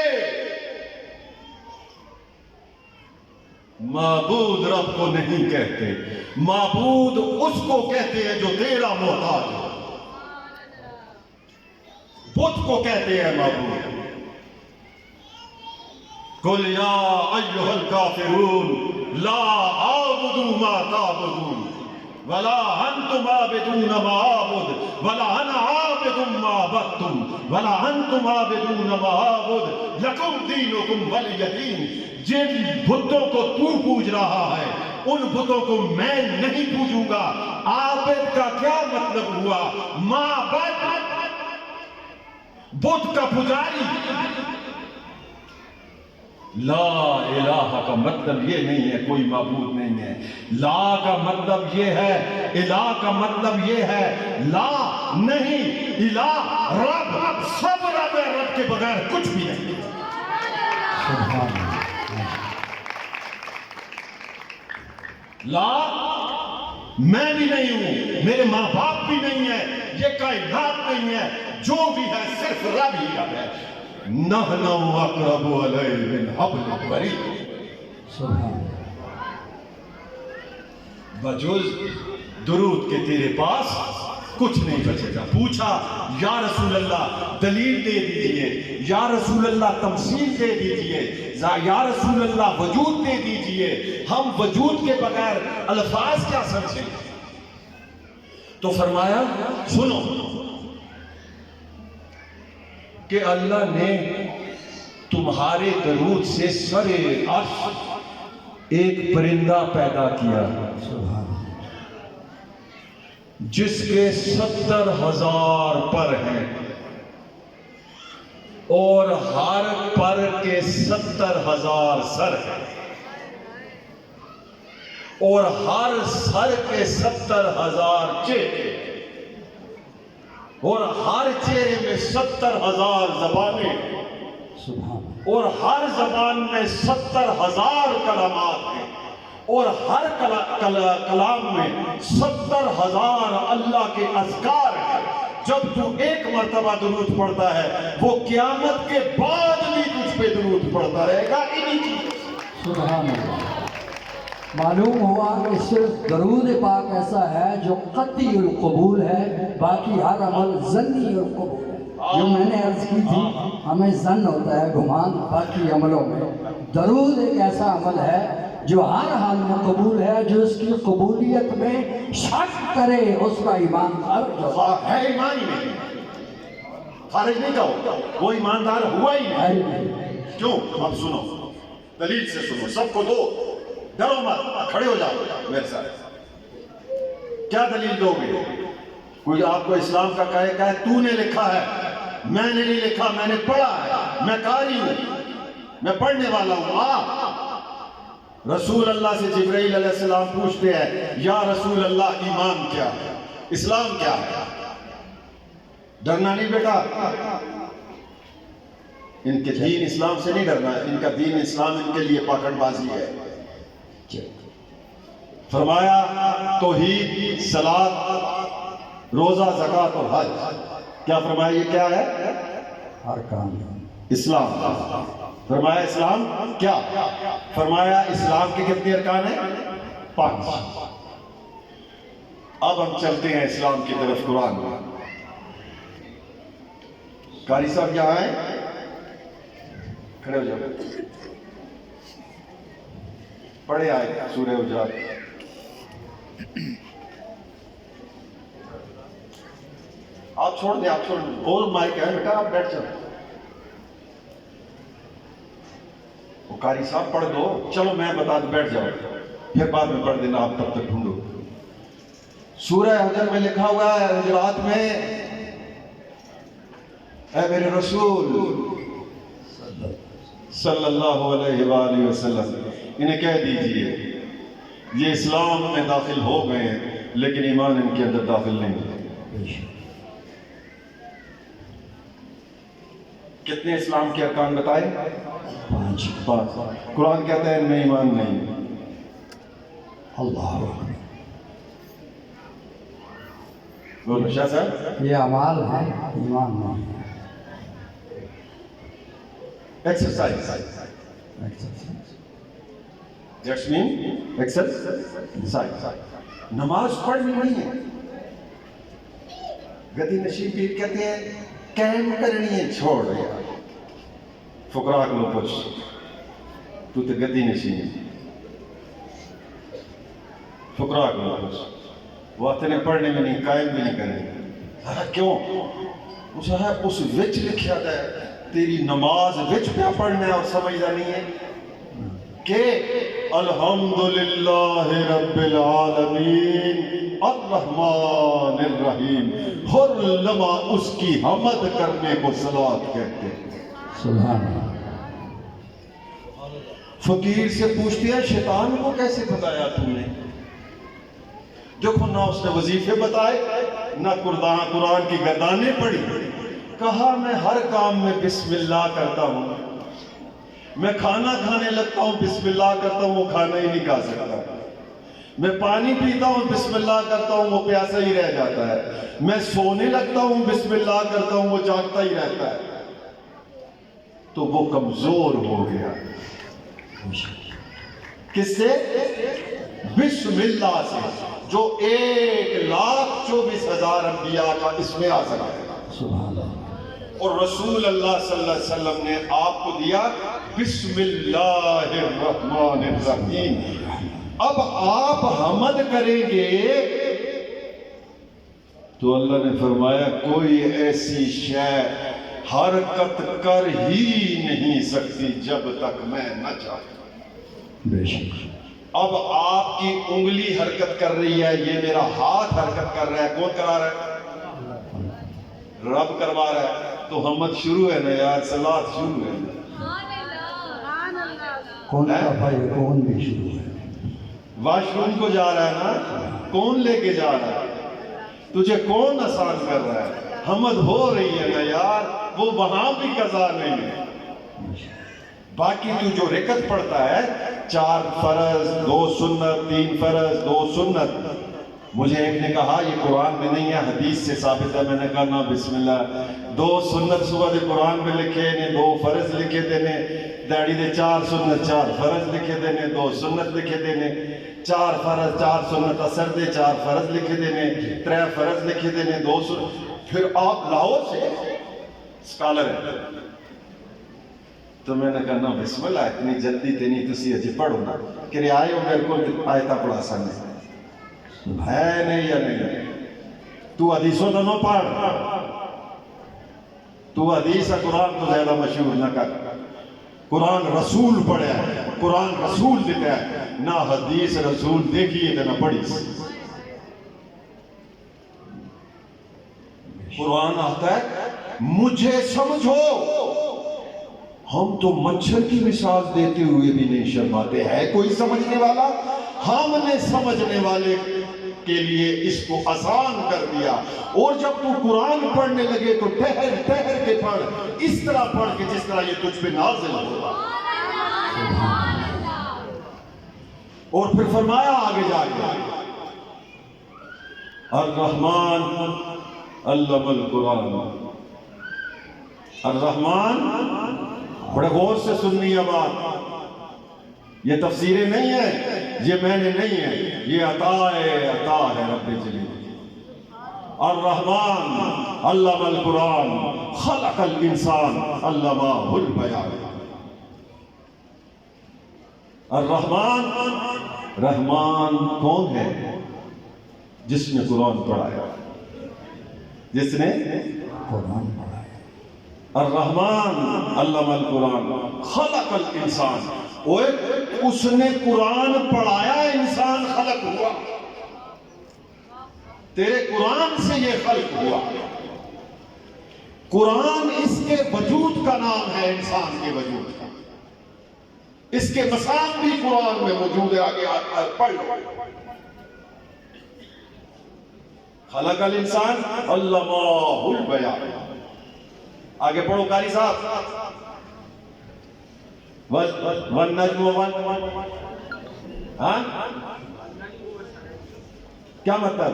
معبود رب کو نہیں کہتے، معبود اس کو کہتے ہیں جو تیرا محتاج ہے، بت کو کہتے ہیں معبود۔ قل یا ایھا الکافرون لا اعبد ما تعبدون ولا انتم عابدون ما اعبد ولا انا عابد ما عبدتم ولا انتم عابدون ما اعبد لکم دینکم ولی دین۔ جن بتوں کو تو پوج رہا ہے ان بتوں کو میں نہیں پوجوں گا۔ عابد کا کیا مطلب ہوا؟ معبد، بت کا پجاری۔ لا الہ کا مطلب یہ نہیں ہے کوئی معبود نہیں ہے، لا کا مطلب یہ ہے، الہ کا مطلب یہ ہے لا نہیں، الہ رب، سب رب ہے، رب کے بغیر کچھ بھی نہیں۔ لا میں بھی نہیں ہوں، میرے ماں باپ بھی نہیں ہے، یہ کائنات نہیں ہے، جو بھی ہے صرف رب ہی رب ہے. نحن اقرب الیہ من حبل الورید. سبحان بجز درود کے تیرے پاس کچھ نہیں بچے گا. پوچھا یا رسول اللہ دلیل دے دیجئے، یا رسول اللہ تمثیل دے دیجئے، یا رسول اللہ وجود دے دیجئے، ہم وجود کے بغیر الفاظ کیا سمجھیں؟ تو فرمایا سنو کہ اللہ نے تمہارے درود سے سر عرش ایک پرندہ پیدا کیا جس کے 70,000 پر ہیں اور ہر پر کے 70,000 سر ہیں اور ہر سر کے 70,000 چہرے اور ہر چہرے میں 70,000 زبانیں اور ہر زبان میں 70,000 کلمات ہیں اور ہر کلام میں 70,000 اللہ کے اذکار ہیں. جب تو ایک مرتبہ درود پڑھتا ہے وہ قیامت کے بعد بھی تجھ پہ درود پڑھتا رہے گا. انہی چیزیں سبحان اللہ. معلوم ہوا کہ صرف درود پاک ایسا ہے جو قطعی القبول ہے، باقی ہر عمل ظنی القبول ہے. جو میں نے عرض کی تھی ہمیں ظن ہوتا ہے گمان باقی عملوں میں. درود ایک ایسا عمل ہے جو ہر حال میں قبول ہے. جو اس کی قبولیت میں شک کرے اس کا ایمان خارج ہے. ایمان ہی نہیں، خارج نہیں کہو، وہ ایماندار ہوا ہی نہیں. کیوں؟ اب سنو، دلیل سے سنو، سب کو دو، ڈرو مت، کھڑے ہو جاؤ میرے ساتھ. کیا دلیل دو گے؟ کوئی آپ کو اسلام کا کہے تو نے لکھا ہے، میں نے نہیں لکھا، میں نے پڑھا ہے، میں قاری ہوں، میں پڑھنے والا ہوں. رسول اللہ سے جبرائیل علیہ السلام پوچھتے ہیں یا رسول اللہ ایمان کیا ہے، اسلام کیا ہے؟ ڈرنا نہیں بیٹا، ان کے دین اسلام سے نہیں ڈرنا ہے، ان کا دین اسلام ان کے لیے پاکٹ بازی ہے. فرمایا توحید، صلاۃ، روزہ، زکوٰۃ اور حج. کیا فرمایا؟ یہ کیا ہے؟ ہر کام اسلام. فرمایا اسلام کیا؟ فرمایا اسلام کے کتنے ارکان ہیں؟ 5. اب ہم چلتے ہیں اسلام کی طرف. قرآن میں قاری صاحب یہاں ہیں، کھڑے ہو جاؤ، پڑھے آئے سورہ حجرات. آپ چھوڑ دیں، آپ چھوڑ دیں، اور مائک ہے بیٹا، آپ بیٹھ جاؤ. وہ قاری صاحب پڑھ دو، چلو میں بتا دوں، بیٹھ جاؤ، پھر بعد میں پڑھ دینا، آپ تب تک ڈھونڈو. سورہ حجر میں لکھا ہوا ہے، حجرات میں، اے میرے رسول صلی اللہ علیہ وآلہ وسلم انہیں کہہ دیجئے یہ اسلام میں داخل ہو گئے ہیں لیکن ایمان ان کے اندر داخل نہیں. کتنے اسلام کے ارکان بتائے؟ 5. قرآن کہتا ہے ان میں ایمان نہیں. اللہ بولو شاہ صاحب. یہ اعمال ہے، ایمان نہیں. Exercise, that's main exercise. نماز پڑھنی نہیں ہے. گدی نشین پیر کہتے ہیں قائم کرنی ہے، چھوڑ یار. فقراء کو پوچھ، تو گدی نشین ہے. فقراء کو پوچھ، وہ اتنے پڑھنے میں نہیں، قائم بھی نہیں کرنے. کیوں؟ اس وچ لکھیا ہے تیری نماز وچ پہ پڑھنا ہے اور سمجھنا نہیں ہے کہ الحمدللہ رب العالمین الرحمن الرحیم، ہر لمحہ اس کی حمد کرنے کو صلاۃ کہتے ہیں. سبحان اللہ. فقیر سے پوچھتے ہیں شیطان کو کیسے بتایا تم نے؟ دیکھو نہ اس نے وظیفے بتائے، نہ قرآن کی گردانیں پڑھی. کہا میں ہر کام میں بسم اللہ کرتا ہوں، میں کھانا کھانے لگتا ہوں بسم اللہ کرتا ہوں، وہ کھانا ہی نہیں کھا سکتا. میں پانی پیتا ہوں بسم اللہ کرتا ہوں وہ پیاسا ہی رہ جاتا ہے، میں سونے لگتا ہوں بسم اللہ کرتا ہوں وہ جاگتا ہی رہتا ہے، تو وہ کمزور ہو گیا۔ کس سے؟ بسم اللہ سے، جو 1,24,000 انبیاء کا اسم اعظم ہے، سبحان اللہ۔ اور رسول اللہ صلی اللہ علیہ وسلم نے آپ کو دیا بسم اللہ الرحمن الرحیم۔ اب آپ حمد کریں گے تو اللہ نے فرمایا کوئی ایسی شے حرکت کر ہی نہیں سکتی جب تک میں نہ چاہوں۔ بے شک۔ اب آپ کی انگلی حرکت کر رہی ہے، یہ میرا ہاتھ حرکت کر رہا ہے، کون کرا رہا ہے؟ رب کروا رہا ہے، تو حمد شروع ہے نا یار، صلات شروع ہے۔ کون کا بھائی کون بھی شروع ہے۔ واش روم کو جا رہا ہے نا، کون لے کے جا رہا ہے؟ تجھے کون آسان کر رہا ہے؟ حمد ہو رہی ہے نا یار، وہ وہاں بھی قضا نہیں ہے۔ باقی تو جو رکعت پڑھتا ہے، 4 فرض 2 سنت 3 فرض 2 سنت، مجھے ایک نے کہا یہ قرآن میں نہیں ہے، حدیث سے ثابت ہے، میں نے کہا نا بسم اللہ، 2 سنت صبح دے قرآن میں لکھے نے، 2 فرض لکھے دینے، داڑی دے 4 سنت 4 فرض لکھے دینے، 2 سنت لکھے دینے، 4 فرض 4 سنت اثر دے 4 فرض لکھے دینے، 3 فرض لکھے دینے، 2 سنت۔ پھر آپ لاہور سے سکالر ہے، تو میں نے کہا نا بسم اللہ، اتنی جلدی تینی تسی اجی پڑھو نا کہ آئے ہو میرے کو آیتہ پڑھا سکنے ہے نہیں یا نہیں؟ تو حدیثوں تو نہ پڑھ، تو حدیث قرآن تو زیادہ مشہور نہ کر، قرآن رسول پڑھے ہے، قرآن رسول دیتا ہے، نہ حدیث رسول دیکھیے نہ پڑھی۔ قرآن آتا ہے مجھے سمجھو، ہم تو مچھر کی مثال دیتے ہوئے بھی نہیں شرماتے، ہے کوئی سمجھنے والا؟ ہم نے سمجھنے والے کے لیے اس کو آسان کر دیا، اور جب تو قرآن پڑھنے لگے تو ٹہر ٹہر کے پڑھ، اس طرح پڑھ کے جس طرح یہ تجھ پہ نازل ہوگا۔ اور پھر فرمایا آگے جا کے الرحمن علم القرآن، الرحمن، بڑے غور سے سننی ہے بات، یہ تفسیریں نہیں ہیں، یہ میں نے نہیں ہے، یہ عطا ہے رب جلیل۔ الرحمن علم القرآن خلق الانسان علمہ البیان۔ الرحمن، رحمان کون ہے؟ جس نے قرآن پڑھایا، جس نے قرآن پڑھا ہے۔ الرحمن علم القرآن خلق الانسان، اس نے قرآن پڑھایا، انسان خلق ہوا، تیرے قرآن سے یہ خلق ہوا۔ قرآن اس کے وجود کا نام ہے، انسان کے وجود کا، اس کے مسام بھی قرآن میں موجود ہے، آگے پڑھ لو۔ خلق الانسان علمہ البیان، آگے پڑھو قاری صاحب۔ والنجم ہاں کیا مطلب؟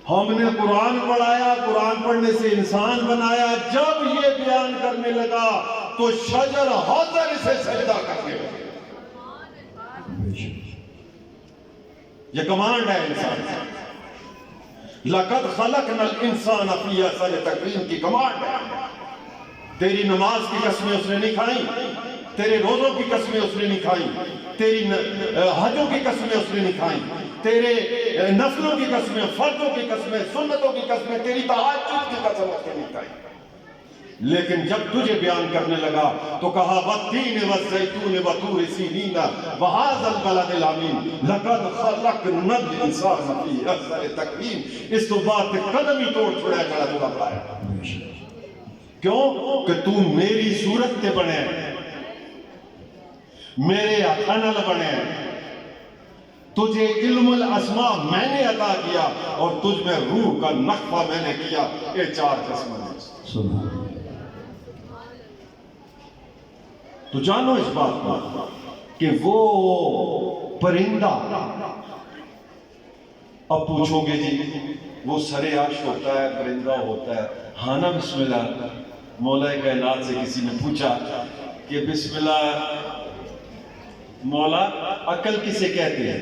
ہم نے قرآن پڑھایا، قرآن پڑھنے سے انسان بنایا، جب یہ بیان کرنے لگا تو شجر حاضر اسے سجدہ کرنے لگا۔ یہ کمانڈ ہے انسان سے، لَقَدْ خَلَقْنَا الْإِنسَانَ فِي أَحْسَنِ تَقْوِيمٍ کی کمانڈ ہے۔ تیری نماز کی قسمیں اس نے نہیں کھائیں، تیرے روزوں کی قسمیں اس نے نہیں کھائیں، تیری حجوں کی قسمیں اس نے نہیں کھائیں، تیرے نفلوں کی قسمیں، فرضوں کی قسمیں، سنتوں کی قسمیں، تیری تہجد کی قسم اس نے نہیں کھائیں۔ لیکن جب تجھے بیان کرنے لگا تو کہا وَالتِّينِ وَالزَّيْتُونِ وَطُورِ سِينِينَ وَهَذَا الْبَلَدِ الْأَمِينِ لَقَدْ خَلَقْنَا الْإِنسَانَ فِي أَحْسَنِ تَقْوِيمٍ۔ اس تو بات قدم ہی توڑ چھوڑا کھڑا تو گھبرایا، کیوں کہ تو میری صورت تے بنے، میرے اکھنل بنے، تجھے علم الاسماء میں نے عطا کیا، اور تجھ میں روح کا نقفہ میں نے کیا، یہ 4 قسمیں۔ تو جانو اس بات کو، کہ وہ پرندہ، اب پوچھو گے جی وہ سرے عرش ہوتا ہے، پرندہ ہوتا ہے؟ ہاں نا، بسم اللہ. مولا کائنات سے کسی نے پوچھا کہ بسم اللہ مولا عقل کسے کہتے ہیں؟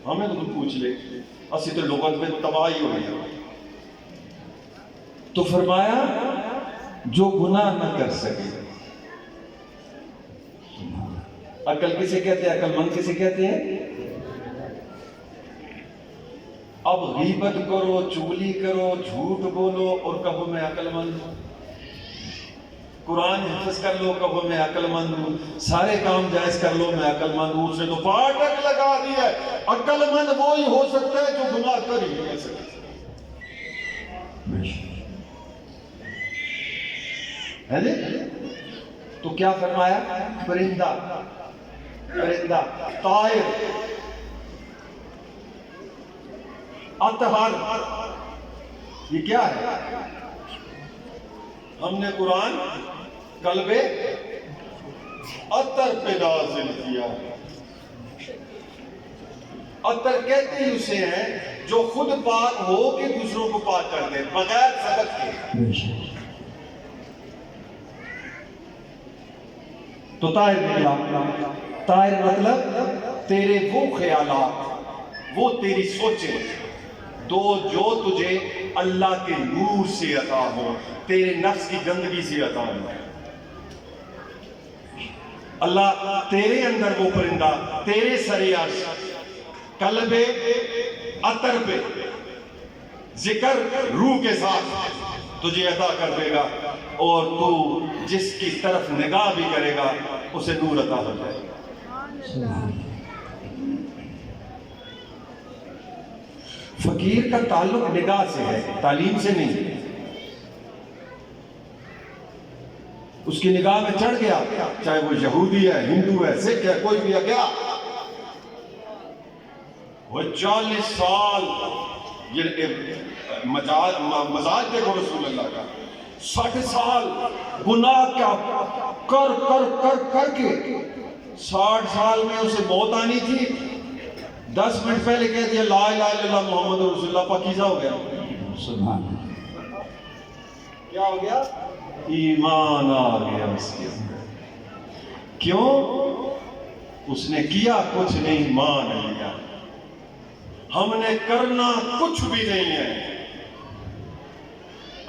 ہمیں تو پوچھ لے، اسی تو لغت میں تباہی ہو گئی. تو فرمایا جو گناہ نہ کر سکے. عقل کسے کہتے ہیں؟ عقل مند کسے کہتے ہیں؟ اب غیبت کرو، چغلی کرو، جھوٹ بولو اور کہو میں عقل مند ہوں، قرآن حفظ کر لو کہو میں عقل مند ہوں، سارے کام جائز کر لو میں عقل مند ہوں. اس نے تو پاٹک لگا دی ہے. عقل مند وہی ہو سکتا ہے جو گناہ کر ہی نہیں سکتا. ہے جی؟ تو کیا فرمایا؟ پرندہ، پرندہ، طائر، اطہر، یہ کیا ہے؟ ہم نے قرآن قلب اطہر پہ نازل کیا. اطہر کہتے ہی اسے ہیں جو خود پاک ہو کہ دوسروں کو پاک کر دے بغیر سبق کے. تو طاہر نکلا. طاہر مطلب تیرے وہ خیالات، وہ تیری سوچیں جو تجھے اللہ کے نور سے عطا ہو، تیرے نفس کی گندگی سے عطا ہو. اللہ تیرے اندر وہ پرندہ، تیرے سرے عرش، قلب اطہر پہ ذکر روح کے ساتھ تجھے عطا کر دے گا، اور تو جس کی طرف نگاہ بھی کرے گا اسے نور عطا ہو جائے گا. فقیر کا تعلق نگاہ سے ہے، تعلیم سے نہیں. اس کی نگاہ میں چڑھ گیا، چاہے وہ یہودی ہے، ہندو ہے، سکھ ہے، کوئی بھی ہے، گیا وہ 40 سال مزاج دیکھو رسول اللہ کا، 60 سال گناہ کیا کر کر کر کر کے 60 سال میں اسے موت آنی تھی. 10 منٹ پہلے کہہ دیا لا الہ الا اللہ محمد رسول اللہ، پاکیزہ ہو گیا. سبحان کیا ہو گیا؟ ایمان آ گیا اس کے اندر. کیوں؟ اس نے کیا کچھ نہیں، مان لیا. ہم نے کرنا کچھ بھی نہیں ہے.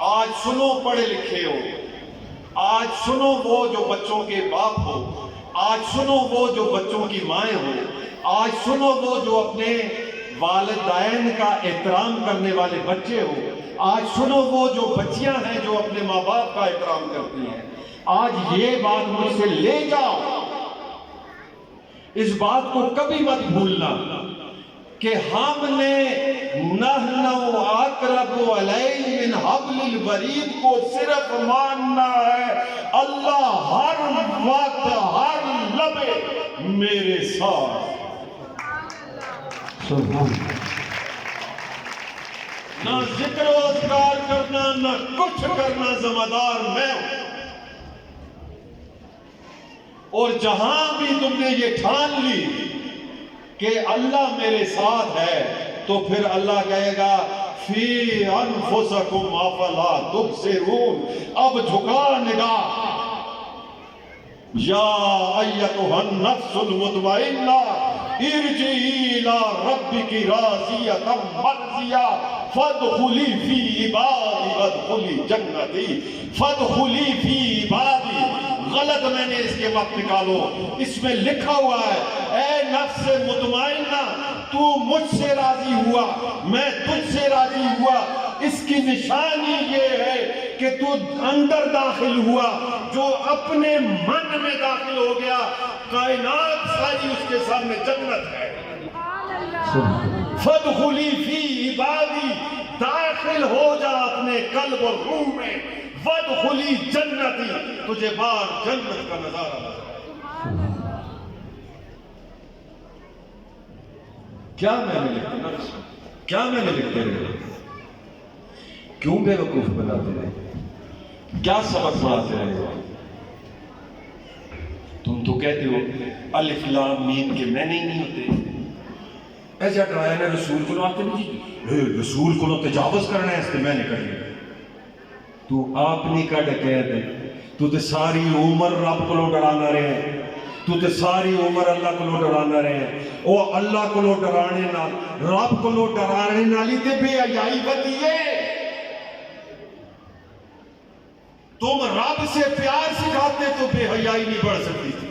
آج سنو پڑھے لکھے ہو، آج سنو وہ جو بچوں کے باپ ہو، آج سنو وہ جو بچوں کی مائیں ہو، آج سنو وہ جو اپنے والدین کا احترام کرنے والے بچے ہو، آج سنو وہ جو بچیاں ہیں جو اپنے ماں باپ کا احترام کرتی ہیں. آج یہ بات مجھ سے لے جاؤ، اس بات کو کبھی مت بھولنا کہ ہم نے نحن اقرب الیہ من حبل الورید کو صرف ماننا ہے. اللہ ہر وقت ہر لمحے میرے ساتھ. نہ ذکر و اذکار کرنا، نہ کچھ کرنا، ذمہ دار میں ہوں. اور جہاں بھی تم نے یہ ٹھان لی کہ اللہ میرے ساتھ ہے، تو پھر اللہ کہے گا فی انفسکم افلا تبصرون. اب جھکا نگاہ. یا ایتھا النفس المطمئنہ ارجعی الی ربک راضیۃ مرضیہ فادخلی فی عبادی وادخلی جنتی. فادخلی فی عبادی، غلط میں نے اس کے وقت نکالو. اس میں لکھا ہوا ہے اے نفس مطمئنہ تو مجھ سے راضی ہوا، میں تجھ سے راضی ہوا. اس کی نشانی یہ ہے کہ تو اندر داخل ہوا. جو اپنے من میں داخل ہو گیا، کائنات ساری اس کے سامنے جنت ہے. فادخلی فی عبادی، داخل ہو جا اپنے قلب اور روح میں. وادخلی جنتی، تجھے باہر جنت کا نظارہ نظر. کیا میں نے لکھتے کیا میں نے لکھتے رہے؟ کیوں بے وقوف بناتے رہے؟ کیا سبق پڑھاتے رہے؟ تم تو کہتے ہو الف لام میم کے میں نہیں ہوتے، ایسا ڈرایا نے رسول کو آتے نہیں جی رسول کو تجاوز کرنا ہے اس سے میں نے کر لیا، تو آپ نہیں کہہ دے تو تے ساری عمر رب کو ڈرانا رہے، تو تے ساری عمر اللہ کو ڈرانا رہے، او اللہ کو ڈرانے نال رب کو ڈرانے نالی تے بے حیائی بدی ہے۔ تم رب سے پیار سکھاتے تو بے حیائی نہیں بڑھ سکتی تھی۔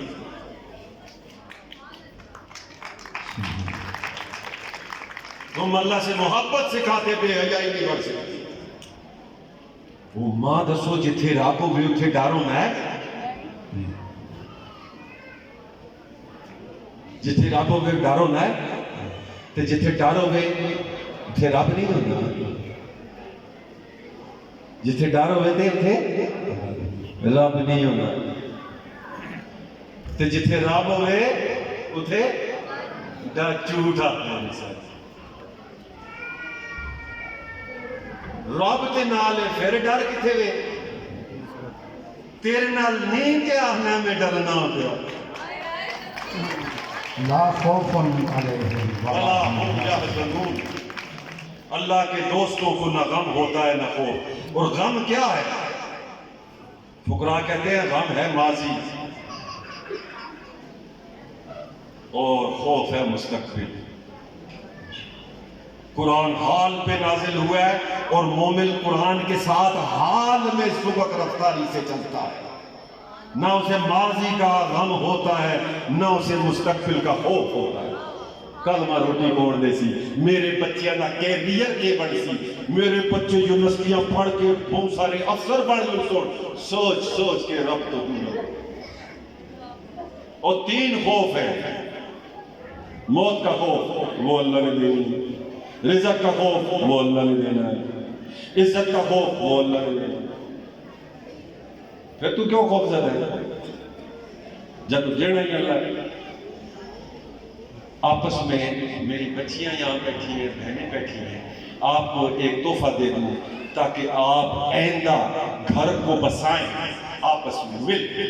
تم اللہ سے محبت سکھاتے بے حیائی نہیں بڑھ سکتی۔ وہ ماں دسو جتھے رب ہوئے اتھے ڈر ہونا ہے، جتھے رب ہوئے ڈر ہونا ہے، تے جتھے ڈر ہوئے اتھے رب نہیں ہونا، جتھے ڈر ہوئے تے اتھے رب نہیں ہونا، تے جتھے رب ہوئے اتھے ڈر جھوٹا رب تے نال پھر ڈر کتھے وے، تیرے نال نہیں کہ آہنا میں ڈرنا پیا، لا خوف علیہم ولا هم يحزنون، اللہ کے دوستوں کو نہ غم ہوتا ہے نہ خوف۔ اور غم کیا ہے؟ فقراء کہتے ہیں غم ہے ماضی اور خوف ہے مستقبل۔ قرآن حال پہ نازل ہوا ہے اور مومن قرآن کے ساتھ حال میں سبق رفتاری سے چلتا ہے، نہ اسے ماضی کا غم ہوتا ہے نہ اسے مستقبل کا خوف ہوتا ہے۔ کل ماں روٹی کوڑ دے سی، میرے بچیاں نہ کیریئر کے بڑھ سی، میرے بچے یونیورسٹیاں پڑھ کے بہت سارے افسر بڑھ گئے، سوچ سوچ کے رب تو دور۔ اور تین خوف ہے، موت کا خوف وہ اللہ نے دینی، رزق کا خوف وہ اللہ نے دینا ہے، عزت کا خوف وہ اللہ نے دینا ہے۔ پھر تو کیوں خوف زدہ ہے جب جڑنا ہی اللہ ہے؟ آپس میں میری بچیاں یہاں بیٹھی ہیں، بہنیں بیٹھی ہیں، آپ کو ایک تحفہ دے دوں تاکہ آپ آئندہ گھر کو بسائیں، آپس میں مل کے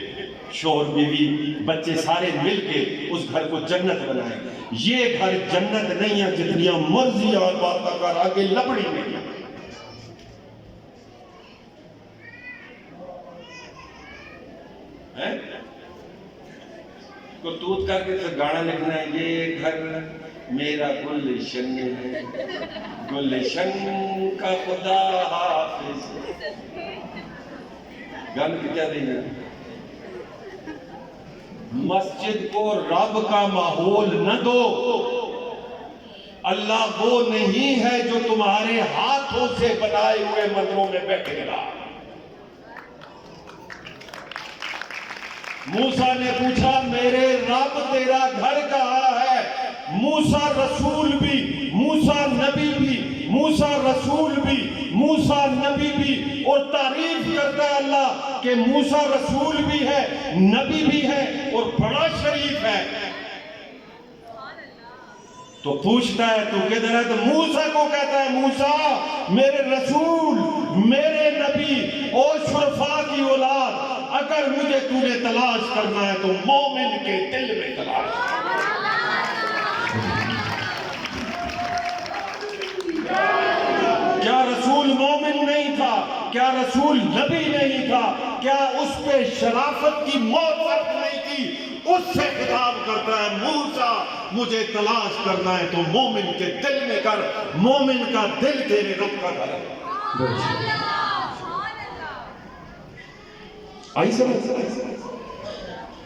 شوہر بیوی بچے سارے مل کے اس گھر کو جنت بنائیں۔ یہ گھر جنت نہیں ہے جتنیاں مرضی اور بات کر آگے لبڑی نہیں ہے۔ کرتوت کر کے پھر گانا لکھنا ہے، یہ گھر میرا گلشن ہے، گلشن کا خدا حافظ۔ گانا کیا دینا؟ مسجد کو رب کا ماحول نہ دو، اللہ وہ نہیں ہے جو تمہارے ہاتھوں سے بنائے ہوئے مندروں میں بیٹھے رہا۔ موسیٰ نے پوچھا میرے رب تیرا گھر کہاں ہے؟ موسیٰ رسول بھی، موسیٰ نبی بھی، موسیٰ رسول بھی، موسیٰ نبی بھی، اور تعریف کرتا ہے اللہ کہ موسیٰ رسول بھی ہے، نبی بھی ہے اور بڑا شریف ہے۔ تو پوچھتا ہے تو کدھر ہے؟ تو موسیٰ کو کہتا ہے موسیٰ میرے رسول، میرے نبی اور شرفاء کی اولاد، اگر مجھے تو نے تلاش کرنا ہے تو مومن کے دل میں تلاش۔ کیا رسول مومن نہیں تھا؟ کیا رسول نبی نہیں تھا؟ کیا اس پہ شرافت کی موت وقت نہیں تھی؟ اس سے خطاب کرتا ہے موسیٰ مجھے تلاش کرنا ہے تو مومن کے دل میں کر، مومن کا دل تیرے رب کا گھر ہے۔ آئی سمجھ؟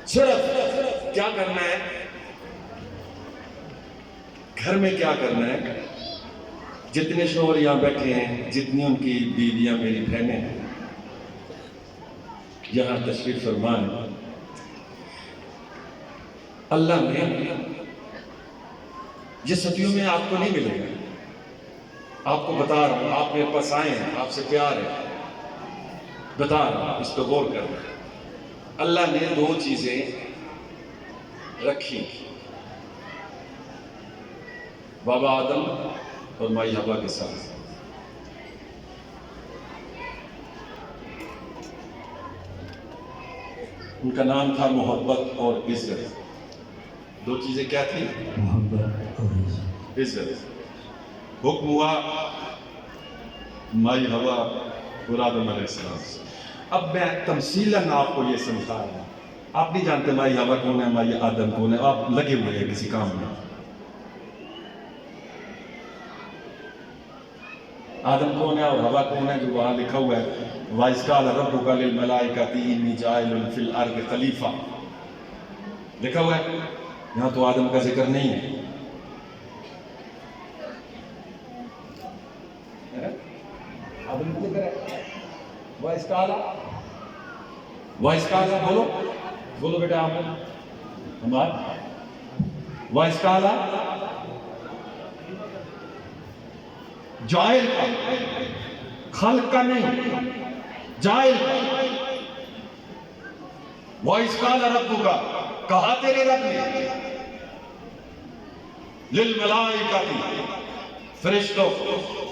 صرف کیا کرنا ہے؟ گھر میں کیا کرنا ہے؟ جتنے شوہر یہاں بیٹھے ہیں، جتنی ان کی بیویاں میری بہنیں ہیں، یہاں تشریف فرما ہے، اللہ نے یہ صدیوں میں آپ کو نہیں ملے گا۔ آپ کو بتا رہا ہوں، آپ میرے پاس آئے ہیں، آپ سے پیار ہے، بتا رہا ہوں، اس پہ غور کر رہا ہوں۔ اللہ نے دو چیزیں رکھی، بابا آدم اور مائی حوا کے ساتھ۔ ان کا نام تھا محبت اور عزت. دو چیزیں کیا تھیں؟ محبت اور عزت. عزت. حکم ہوا مائی ہوا اور آدم علیہ السلام سے. اب میں تمثیلاً آپ کو یہ سمجھا رہا ہوں. آپ نہیں جانتے مائی ہوا کون ہے، مائی آدم کون ہے، آپ لگے ہوئے ہیں کسی کام میں. آدم کون ہے اور ہوا کون ہے؟ جو وہاں لکھا ہوا ہے وَإِذْ قَالَ رَبُّكَ لِلْمَلَائِكَةِ إِنِّي جَاعِلٌ فِي الْأَرْضِ خَلِيفَةً، لکھا ہوا ہے. یہاں تو آدم کا ذکر نہیں ہے. آدم کا ذکر ہے. وَإِذْ قَالَ بولو بیٹا آپ ہمارا وَإِذْ قَالَ جائل کا، خلق کا نہیں، جائل کا. وَإِذْ قَالَ رَبُّكَ، کہا تیرے رب نے، لِلْمَلَائِكَةِ، فرشتوں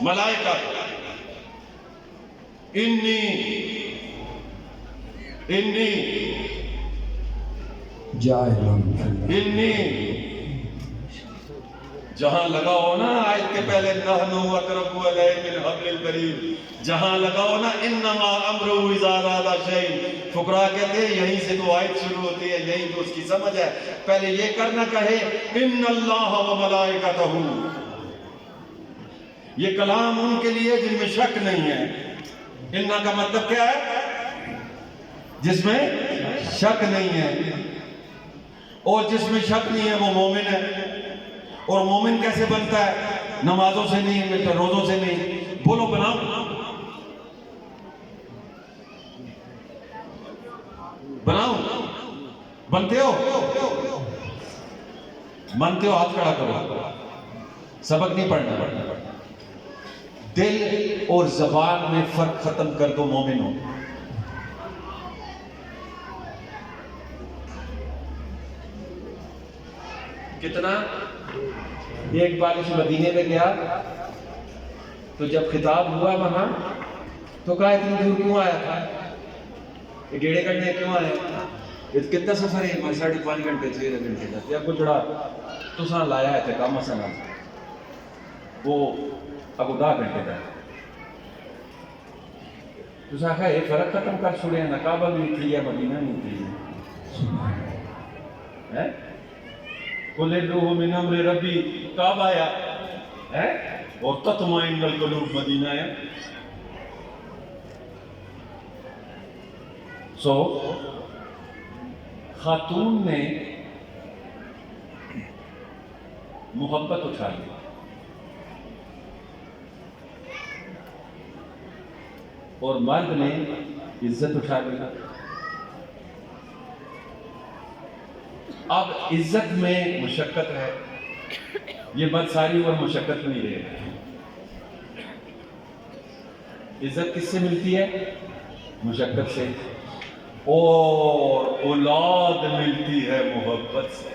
ملائکہ، انی جاعل فی جہاں لگاؤ نا آیت کے پہلے نحنو اقرب الیہ من حبل الورید، جہاں لگاؤ نا انما امرہ اذا اراد شیئا. فقراء کہتے ہیں یہیں سے تو آیت شروع ہوتی ہے، یہیں تو اس کی سمجھ ہے. پہلے یہ کرنا کہے ان اللہ و ملائکتہ، یہ کلام ان کے لیے جن میں شک نہیں ہے. انہ کا مطلب کیا ہے؟ جس میں شک نہیں ہے. اور جس میں شک نہیں ہے وہ مومن ہے. اور مومن کیسے بنتا ہے؟ نمازوں سے نہیں، روزوں سے نہیں. بولو بناؤ بنتے ہو؟ مانتے ہو؟ ہاتھ کھڑا کرو. سبق نہیں پڑھنا. دل اور زبان میں فرق ختم کر دو، مومن ہو. کتنا؟ ایک بار اس مدینے میں گیا تو جب خطاب ہوا وہاں تو کہا اتنی دور کیوں آیا تھا؟ یہ گیڑے کرنے کیوں آیا؟ کتنا سفر ہے؟ 5.5 گھنٹے 6 گھنٹے کا. یا کچھ جڑا تو ساں لایا ہے تھے کام مسئلہ وہ اب 10 گھنٹے کا. تو ساں کہا یہ فرق ختم کر چھوڑے ہیں، نہ کعبہ بھی تھی ہے مدینہ نہیں تھی ہے. قُلِ الرُّوحُ مِنْ أَمْرِ رَبِّي کعب آیا ہے اور تطمئن القلوب مدینہ ہے. سو خاتون نے محبت اٹھا لی اور مرد نے عزت اٹھا لی. اب عزت میں مشقت ہے. یہ بات ساری عمر مشقت نہیں رہے. عزت کس سے ملتی ہے؟ مشقت سے. اور اولاد ملتی ہے محبت سے.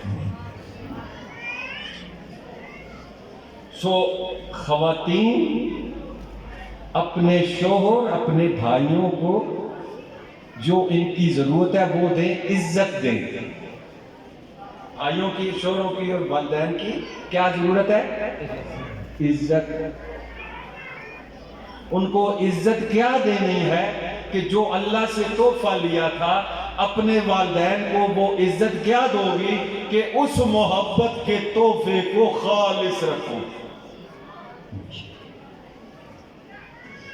سو خواتین اپنے شوہر اپنے بھائیوں کو جو ان کی ضرورت ہے وہ دیں، عزت دیں. بھائیوں کی، شوہروں کی اور والدین کی کیا ضرورت ہے؟ عزت. ان کو عزت کیا دینی ہے کہ جو اللہ سے تحفہ لیا تھا اپنے والدین کو وہ عزت کیا دو گی کہ اس محبت کے تحفے کو خالص رکھو.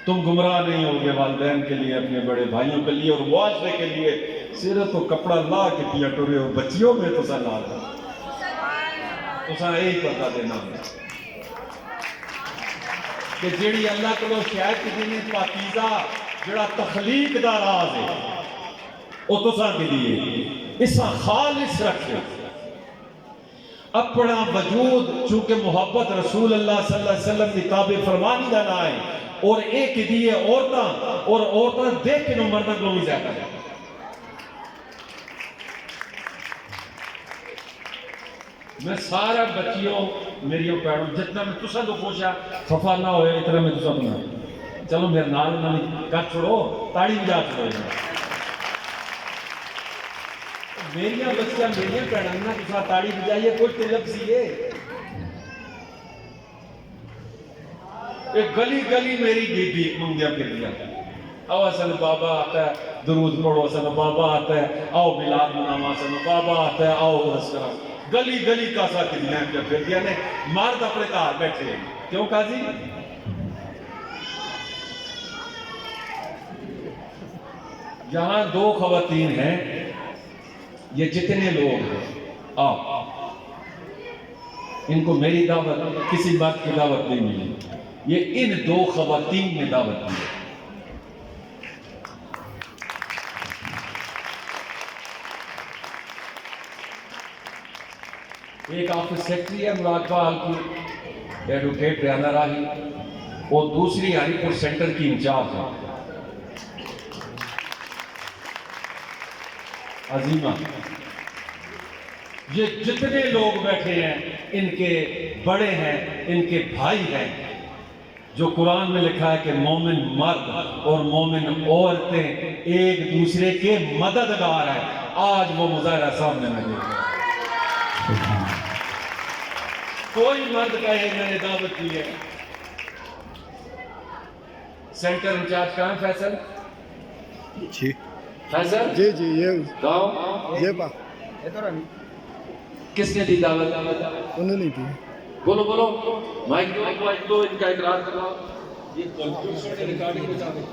تم گمراہ نہیں ہوگے والدین کے لیے، اپنے بڑے بھائیوں کے لیے اور معاشرے کے لیے. صرف تو کپڑا لا کے پیا ٹورے ہو بچیوں میں تو سا لا دو تو سا یہی پتہ دینا کہ جیڑی اللہ کو شاید کی دینی پاکیزہ جڑا تخلیق دا راز ہے وہ تو سا کے لیے اسا خالص رکھے. اپنا وجود چونکہ محبت رسول اللہ صلی اللہ علیہ وسلم کی تابع فرمانی دا نہ ہے اور ایک دیئے عورتاں اور عورتاں دیکھ کے مردوں کو بھی زیادہ ہے. میں سارا بچیوں میریوں پیڑوں جتنا میں تسا تو خوشا خفا نہ ہوئے اتنا میں تسا بنا چلو میرے نال نہ کر چھوڑو تاڑی بھی جا چھوڑو. میریاں بچیاں میریاں پڑھنا کے ساتھ تاڑی بجائیے کچھ تو لفظیے. ایک گلی گلی میری بی بی منگیا پھر دیا. او اصل بابا آتا ہے درود پڑھو، اصل بابا آتا ہے آؤ میلاد مناوا، اصل بابا آتا ہے آؤ رس کرا. گلی گلی کا سا کتنا پھر دیا نے. مرد اپنے گھر بیٹھے ہیں. کیوں قاضی؟ یہاں دو خواتین ہیں، یہ جتنے لوگ ہیں آؤ، ان کو میری دعوت کسی بات کی دعوت نہیں ملی، یہ ان دو خواتین نے دعوت دی ہے. ایک آفس سیکٹری ہے مراد فال کی ایڈوکیٹ ریانا راہی، اور دوسری ہری پور سینٹر کی انچارج ہے عظیمہ. یہ جتنے لوگ بیٹھے ہیں ان کے بڑے ہیں، ان کے بھائی ہیں. جو قرآن میں لکھا ہے کہ مومن مرد اور مومن عورتیں ایک دوسرے کے مددگار ہیں. آج وہ مظاہرہ سامنے میں دیکھا. کوئی مرد کہے میں نے دعوت دی ہے. سینٹر انچارج کہاں ہے فیصل؟ جی فیصل جی جی یہ گاؤں یہ بات کس نے دی دعوت؟ انہوں نے دی. بولو بولو مائک دو ان کا اقرار کرو. یہ کمپیوٹر سے ریکارڈنگ بتا دیں.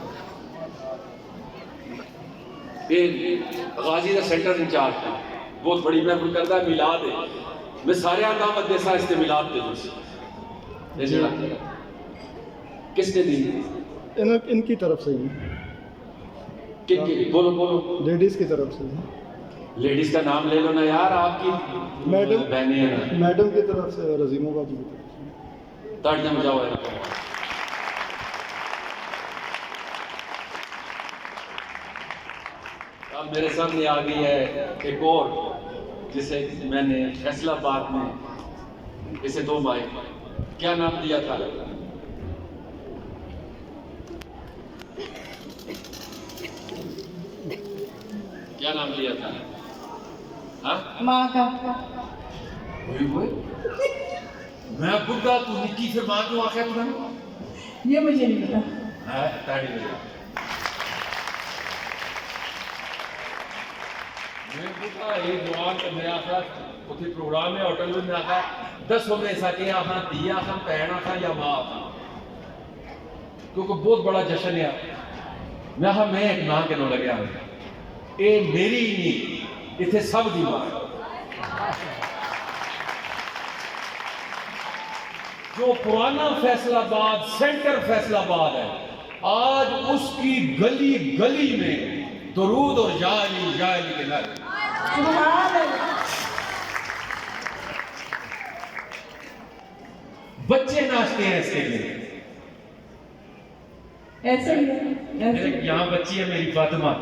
یہ غازی دا سینٹر انچارج ہے، بہت بڑی محفل کرتا ہے، میلاد ہے. میں سارے دعوت دے سا اس سے میلاد دے دوں. یہ جڑا کس نے دی؟ ان کی طرف سے ہی، کن کی؟ بولو بولو. لیڈیز کی طرف سے. لیڈیز کا نام لے لو نا یار، آپ کی میڈم بہنیں ہیں. میڈم کی طرف سے، رضیمہ باجی کی طرف سے. تاڑیاں بجاؤ. اب میرے سامنے آ گئی ہے ایک اور، جسے میں نے فیصل آباد میں اسے دو مائی کیا نام دیا تھا؟ کیا نام دیا تھا؟ ہاں ماں کا. میں بڑھا تو نکی سے ماں کیوں آخر تمہیں؟ یہ مجھے نہیں پتا. تاڑی بجا. میں بڑھا ایک جوان کا میں آخر اسی پروگرام میں ہوٹل میں آخر 10 ہو میں ساکے آخر دیا آخر پہنا آخر یا ماں آخر، کیونکہ بہت بڑا جشن ہے. میں آخر میں ایک ماں کے نو لگے آگے اے میری ہی نہیں، اتھے سب دی ماں. جو پرانا فیصل آباد سینٹر فیصل آباد ہے، آج اس کی گلی گلی میں درود اور جالی جالی کے نعرے. سبحان اللہ. بچے ناچتے ہیں اس کے لیے. ایسے ہی ہے. یہاں بچی ہے میری فاطمہ.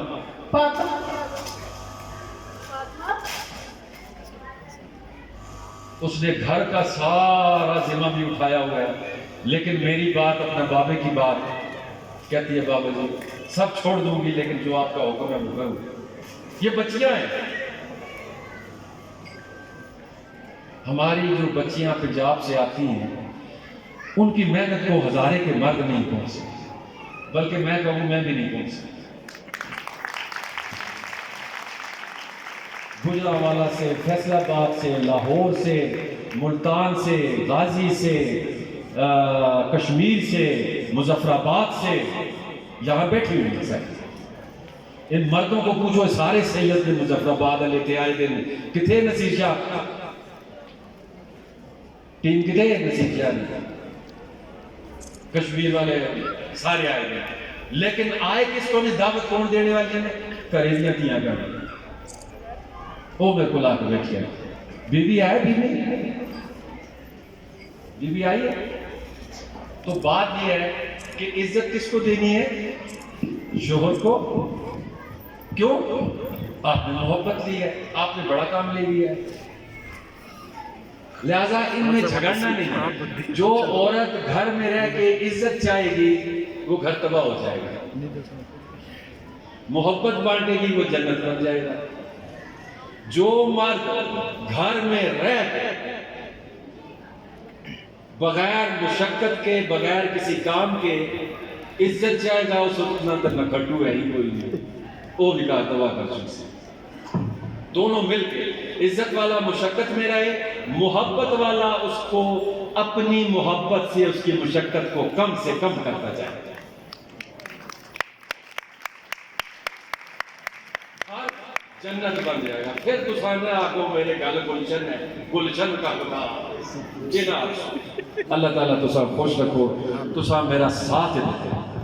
اس نے گھر کا سارا ذمہ بھی اٹھایا ہوا ہے، لیکن میری بات اپنے بابے کی بات کہتی ہے بابا جی سب چھوڑ دوں گی لیکن جو آپ کا حکم ہے وہ کروں. یہ بچیاں ہیں ہماری. جو بچیاں پنجاب سے آتی ہیں ان کی محنت کو ہزارے کے مرد نہیں پہنچ سکتے، بلکہ میں کہوں میں بھی نہیں پہنچ سکتا. گجرانوالہ سے، فیصل آباد سے، لاہور سے، ملتان سے، غازی سے، کشمیر سے، مظفر آباد سے یہاں بیٹھی ہوئی ہیں سر. ان مردوں کو پوچھو سارے سید نے مظفر آباد لیتے آئے دن کتنے نصیر شاہ ٹیم کتنے نصیر شاہ نے کشمیر والے سارے آئے دن، لیکن آئے کس کو نے دعوت کون دینے والے نے؟ کریزیاں تیاں کرنے. وہ میرے کو لا کے بیٹھی ہے. بی بی آئے بی بی آئی ہے. تو بات یہ ہے کہ عزت کس کو دینی ہے؟ شوہر کو. کیوں؟ آپ نے محبت لی ہے، آپ نے بڑا کام لے لیا ہے، لہذا ان میں جھگڑنا نہیں ہے. جو عورت گھر میں رہ کے عزت چاہے گی وہ گھر تباہ ہو جائے گا، محبت بانٹے گی وہ جنت بن جائے گا. جو مرد گھر میں رہ کے بغیر مشقت کے بغیر کسی کام کے عزت جائے گا اس وقت نہ تک نہ کٹو ہے ہی کوئی نہیں وہ بھی کہا توا کر چکی دونوں مل کے عزت والا مشقت میں رہے محبت والا اس کو اپنی محبت سے اس کی مشقت کو کم سے کم کرتا جائے جنت بن جائے گا پھر تو سامنے آگو میرے گل گلشن ہے گلشن کا خدا جناب اللہ تعالیٰ تو سب خوش رکھو تو سب میرا ساتھ دیتے